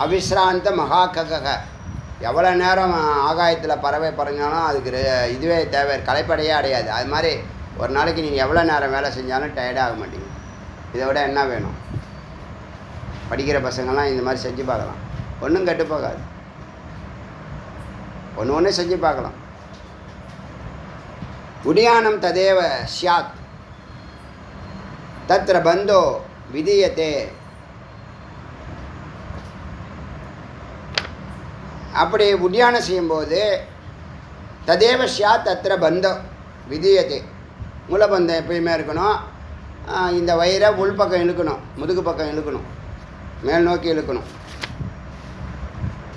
அவிஸ்ராந்த மகாகக. எவ்வளோ நேரம் ஆகாயத்தில் பறவை பறஞ்சாலும் அதுக்கு இதுவே தேவை, களைப்படையே அடையாது. அது மாதிரி ஒரு நாளைக்கு நீங்கள் எவ்வளோ நேரம் வேலை செஞ்சாலும் டயர்டாக மாட்டீங்க. இதை விட என்ன வேணும்? படிக்கிற பசங்கள்லாம் இந்த மாதிரி செஞ்சு பார்க்கலாம், ஒன்றும் கெட்டு போகாது. ஒன்று செஞ்சு பார்க்கலாம். உட்யானம் ததேவ ஸ்யாத் தத்ர பந்தோ விதீயத்தே. அப்படி உட்யானம் செய்யும்போது ததேவ ஸ்யாத் தத்ர பந்தம் விதீயத்தே. மூலபந்தம் எப்பயுமே இருக்கணும். இந்த வயிறை உள்பக்கம் இழுக்கணும், முதுகு பக்கம் இழுக்கணும், மேல் நோக்கி இழுக்கணும்.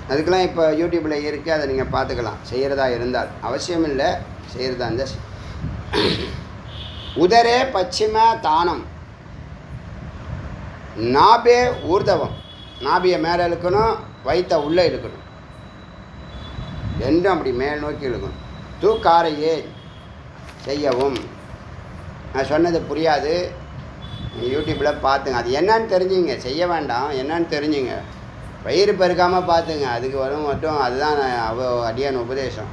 அதுக்கெல்லாம் இப்போ யூடியூப்பில் இருக்குது, அதை நீங்கள் பார்த்துக்கலாம் செய்கிறதா இருந்தால். அவசியம் இல்லை, செய்கிறதா இருந்தால். உதரே பச்சிம தானம் நாபே ஊர்தவம். நாபியை மேலே இழுக்கணும், வயிற்ற உள்ளே இழுக்கணும், ரெண்டும் அப்படி மேல் நோக்கி இழுக்கணும். தூக்காரையே செய்யவும். நான் சொன்னது புரியாது, யூடியூப்பில் பார்த்துங்க. அது என்னன்னு தெரிஞ்சுங்க, செய்ய வேண்டாம், என்னன்னு தெரிஞ்சுங்க. வயிறு பெருக்காமல் பார்த்துங்க, அதுக்கு வரும் மட்டும். அதுதான் அடியான உபதேசம்.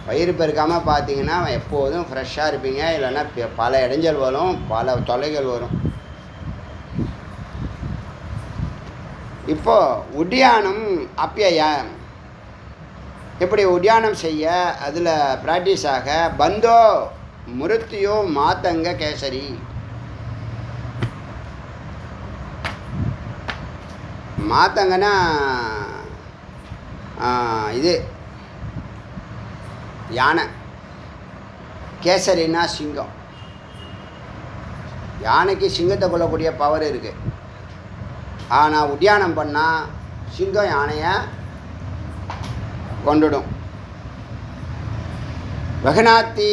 வயிறு பெருக்காமல் பார்த்தீங்கன்னா எப்போதும் ஃப்ரெஷ்ஷாக இருப்பீங்க. இல்லைன்னா பல இடைஞ்சல் வரும், பல தொல்லைகள் வரும். இப்போது உட்யானம் அப்பியம், இப்படி உட்யானம் செய்ய அதில் ப்ராக்டிஸ் ஆக பந்தோ மிருத்யோ மாத்தங்க கேசரி. மாத்தங்கன்னா இது யானை, கேசரின்னா சிங்கம். யானைக்கு சிங்கத்தை கொள்ளக்கூடிய பவர் இருக்குது. ஆனால் உட்யானம் பண்ணால் சிங்கம் யானையை கொண்டுடும். வகனாத்தி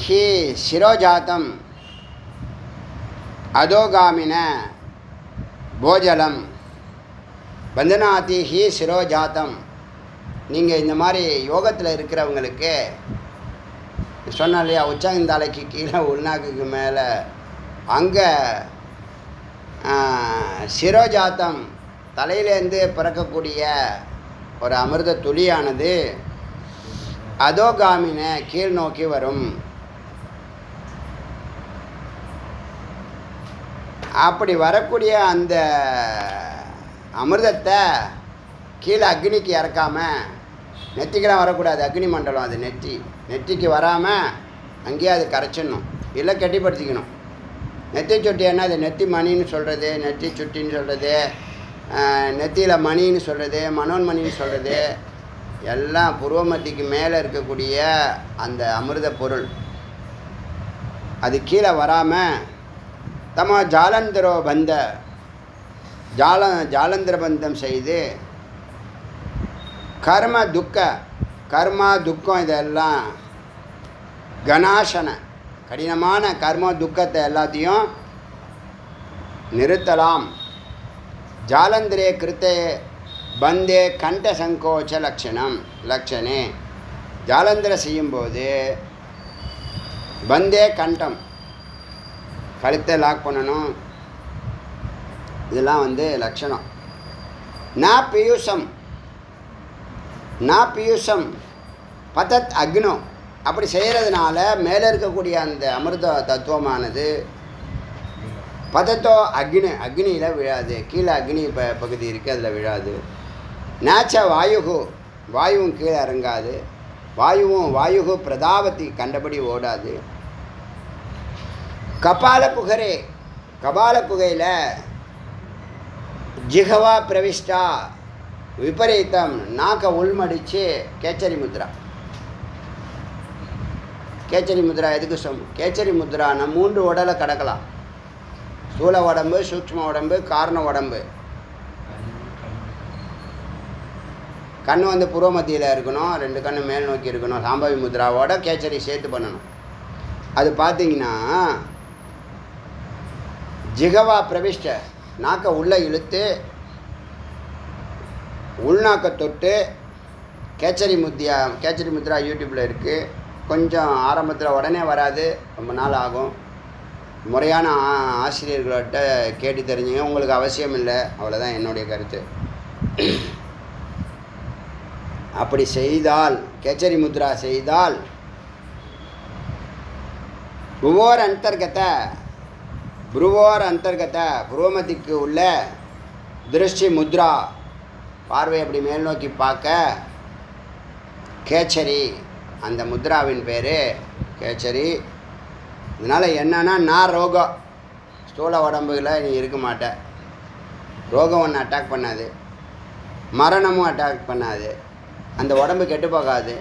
ஹி சிரோஜாத்தம் அதோகாமின போஜலம் பந்தனாத்தி ஹி சிரோஜாத்தம். நீங்கள் இந்த மாதிரி யோகத்தில் இருக்கிறவங்களுக்கு சொன்ன இல்லையா, உச்சந்தாலைக்கு கீழே உள்நாக்குக்கு மேலே அங்கே சிரோஜாத்தம் தலையிலேருந்து பிறக்கக்கூடிய ஒரு அமிர்த துளியானது அதோகாமின கீழ் நோக்கி வரும். அப்படி வரக்கூடிய அந்த அமிர்தத்தை கீழே அக்னிக்கு இறக்காமல், நெத்திக்கெல்லாம் வரக்கூடாது, அக்னி மண்டலம் அது, நெத்திக்கு வராமல் அங்கேயே அது கரைச்சிடணும், இல்லை கெட்டிப்படுத்திக்கணும். நெத்தி சுட்டின்னா அது நெத்தி மணின்னு சொல்கிறது, நெத்தி சுட்டின்னு சொல்கிறது, நெத்தியில் மணின்னு சொல்கிறது, மனோன்மணின்னு சொல்கிறது, எல்லாம் புருவமத்திக்கு மேலே இருக்கக்கூடிய அந்த அமிர்த பொருள் அது கீழே வராமல் தம ஜாலந்தரோ பந்த ஜாலந்திர பந்தம் செய்து கர்மா துக்கம் இதெல்லாம் கணாசன கடினமான கர்ம துக்கத்தை எல்லாத்தையும் நிறுத்தலாம். ஜாலந்திரே கிருத்தே பந்தே கண்ட சங்கோச்ச லட்சணே. ஜாலந்திர செய்யும்போது பந்தே கண்டம், கழுத்தை லாக் பண்ணணும். இதெல்லாம் லட்சணம். நா பியூஷம் பதத் அக்னோ. அப்படி செய்கிறதுனால மேலே இருக்கக்கூடிய அந்த அமிர்த தத்துவமானது பதத்தோ அக்னியில் விழாது, கீழே அக்னி பகுதி இருக்குது அதில் விழாது. நாச்ச வாயுவும் கீழே இறங்காது, வாயு பிரதாவத்தி கண்டபடி ஓடாது. கபால குகையில் ஜிகவா பிரவிஷ்டா விபரீதம், நாக்க உள்மடித்து கேச்சரி முத்ரா எதுக்கு கேச்சரி முத்ரான்னா 3 உடலை கடக்கலாம். ஸ்தூல உடம்பு, சூக்ஷ்ம உடம்பு, காரண உடம்பு. கண் புருவமத்தியில் இருக்கணும், 2 கண் மேல் நோக்கி இருக்கணும். சாம்பவி முத்ராவோட கேச்சரி சேர்த்து பண்ணணும். அது பார்த்தீங்கன்னா ஜிகவா பிரவிஷ்ட, நாக்கை உள்ளே இழுத்து உள்நாக்கை தொட்டு கேச்சரி முத்ரா யூடியூப்பில் இருக்குது. கொஞ்சம் ஆரம்பத்தில் உடனே வராது, ரொம்ப நாள் ஆகும். முறையான ஆசிரியர்கள்ட்ட கேட்டு தெரிஞ்சுங்க, உங்களுக்கு அவசியம் இல்லை, அவ்வளோதான் என்னுடைய கருத்து. அப்படி செய்தால், கேச்சரி முத்ரா செய்தால் புருவோர் அந்தர்கத புருவமத்திக்கு உள்ள திருஷ்டி முத்ரா, பார்வை அப்படி மேல் நோக்கி பார்க்க கேச்சரி, அந்த முத்ராவின் பேர் கேச்சரி. இதனால் என்னன்னா, நான் ரோகம், ஸ்தூல உடம்புல நீ இருக்க மாட்ட, ரோகம் ஒன்று அட்டாக் பண்ணாது, மரணமும் அட்டாக் பண்ணாது, அந்த உடம்பு கெட்டு போகாது.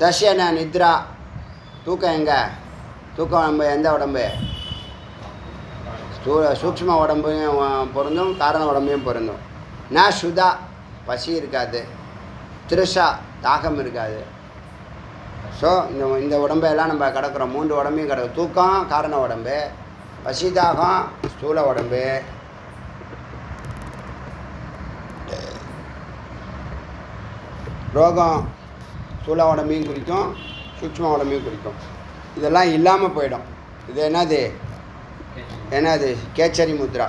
தஷ்யன நித்ரா, தூக்கம் எங்கே? தூக்கம் நம்ம எந்த உடம்பு? சூக்ஷ்ம உடம்பையும் பொருந்தும், காரண உடம்பையும் பொருந்தும். நான் சுதா, பசி இருக்காது. திருஷா, தாகம் இருக்காது. ஸோ இந்த உடம்பெல்லாம் நம்ம கிடக்கிறோம், 3 உடம்பையும் கிடக்கும். தூக்கம் காரண உடம்பு, பசி தாகம் ஸ்தூல உடம்பு. ரோகம் ஸ்தூல உடம்பையும் குறிக்கும், சூக்ஷ்ம உடம்பையும் குறிக்கும். இதெல்லாம் இல்லாமல் போயிடும். இது என்னது கேச்சரி முத்ரா.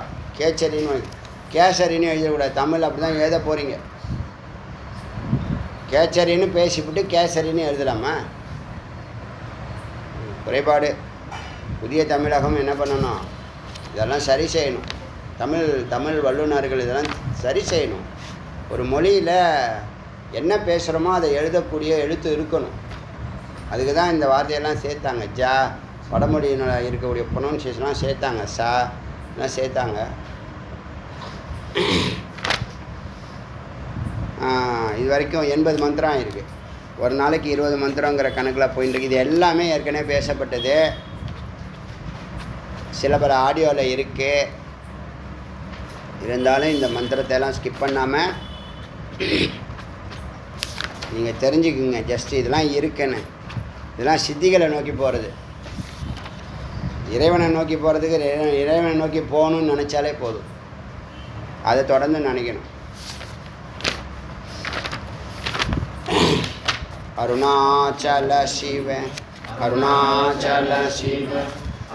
கேசரின்னு எழுதக்கூடாது. தமிழ் அப்படி தான் எழுத போகிறீங்க. கேச்சரின்னு பேசிவிட்டு கேசரின்னு எழுதலாமா? குறைபாடு. புதிய தமிழகம் என்ன பண்ணணும்? இதெல்லாம் சரி செய்யணும். தமிழ் வல்லுநர்கள் இதெல்லாம் சரி செய்யணும். ஒரு மொழியில் என்ன பேசுகிறோமோ அதை எழுதக்கூடிய எழுத்து இருக்கணும். அதுக்கு தான் இந்த வார்த்தையெல்லாம் சேர்த்தாங்க. ஜா வடமொழியில் இருக்கக்கூடிய ப்ரொனவுன்சியேஷன்லாம் சேர்த்தாங்க. சா எல்லாம் சேர்த்தாங்க. இது வரைக்கும் 80 மந்திரம் இருக்குது. ஒரு நாளைக்கு 20 மந்திரங்கிற கணக்கில் போயின்னு இருக்குது. இது எல்லாமே ஏற்கனவே பேசப்பட்டது. சில பல ஆடியோவில் இருக்குது. இருந்தாலும் இந்த மந்திரத்தை எல்லாம் ஸ்கிப் பண்ணாமல் நீங்கள் தெரிஞ்சுக்குங்க. ஜஸ்ட் இதெல்லாம் இருக்குன்னு. இதெல்லாம் சித்திகளை நோக்கி போகிறது. இறைவனை நோக்கி போகிறதுக்கு இறைவனை நோக்கி போகணும்னு நினச்சாலே போதும். அதை தொடர்ந்து நினைக்கணும். அருணாச்சல சிவ அருணாச்சல சிவ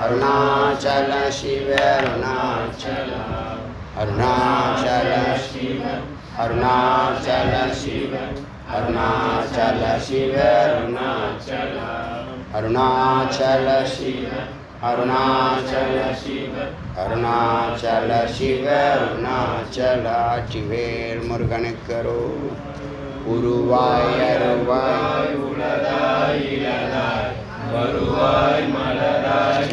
அருணாச்சல சிவ அருணாச்சல அருணாச்சல சிவ அருணாச்சல சிவ அருணாச்சல சிவ அருணாச்சல அருணாச்சல சிவ அருணாச்சல சிவ அருணாச்சல சிவ அருணாச்சல. ஆட்சிவேல் முருகனுக்கரோ உருவாய் அருவாய் உளதாய் இளதாய் வருவாய் மலராய்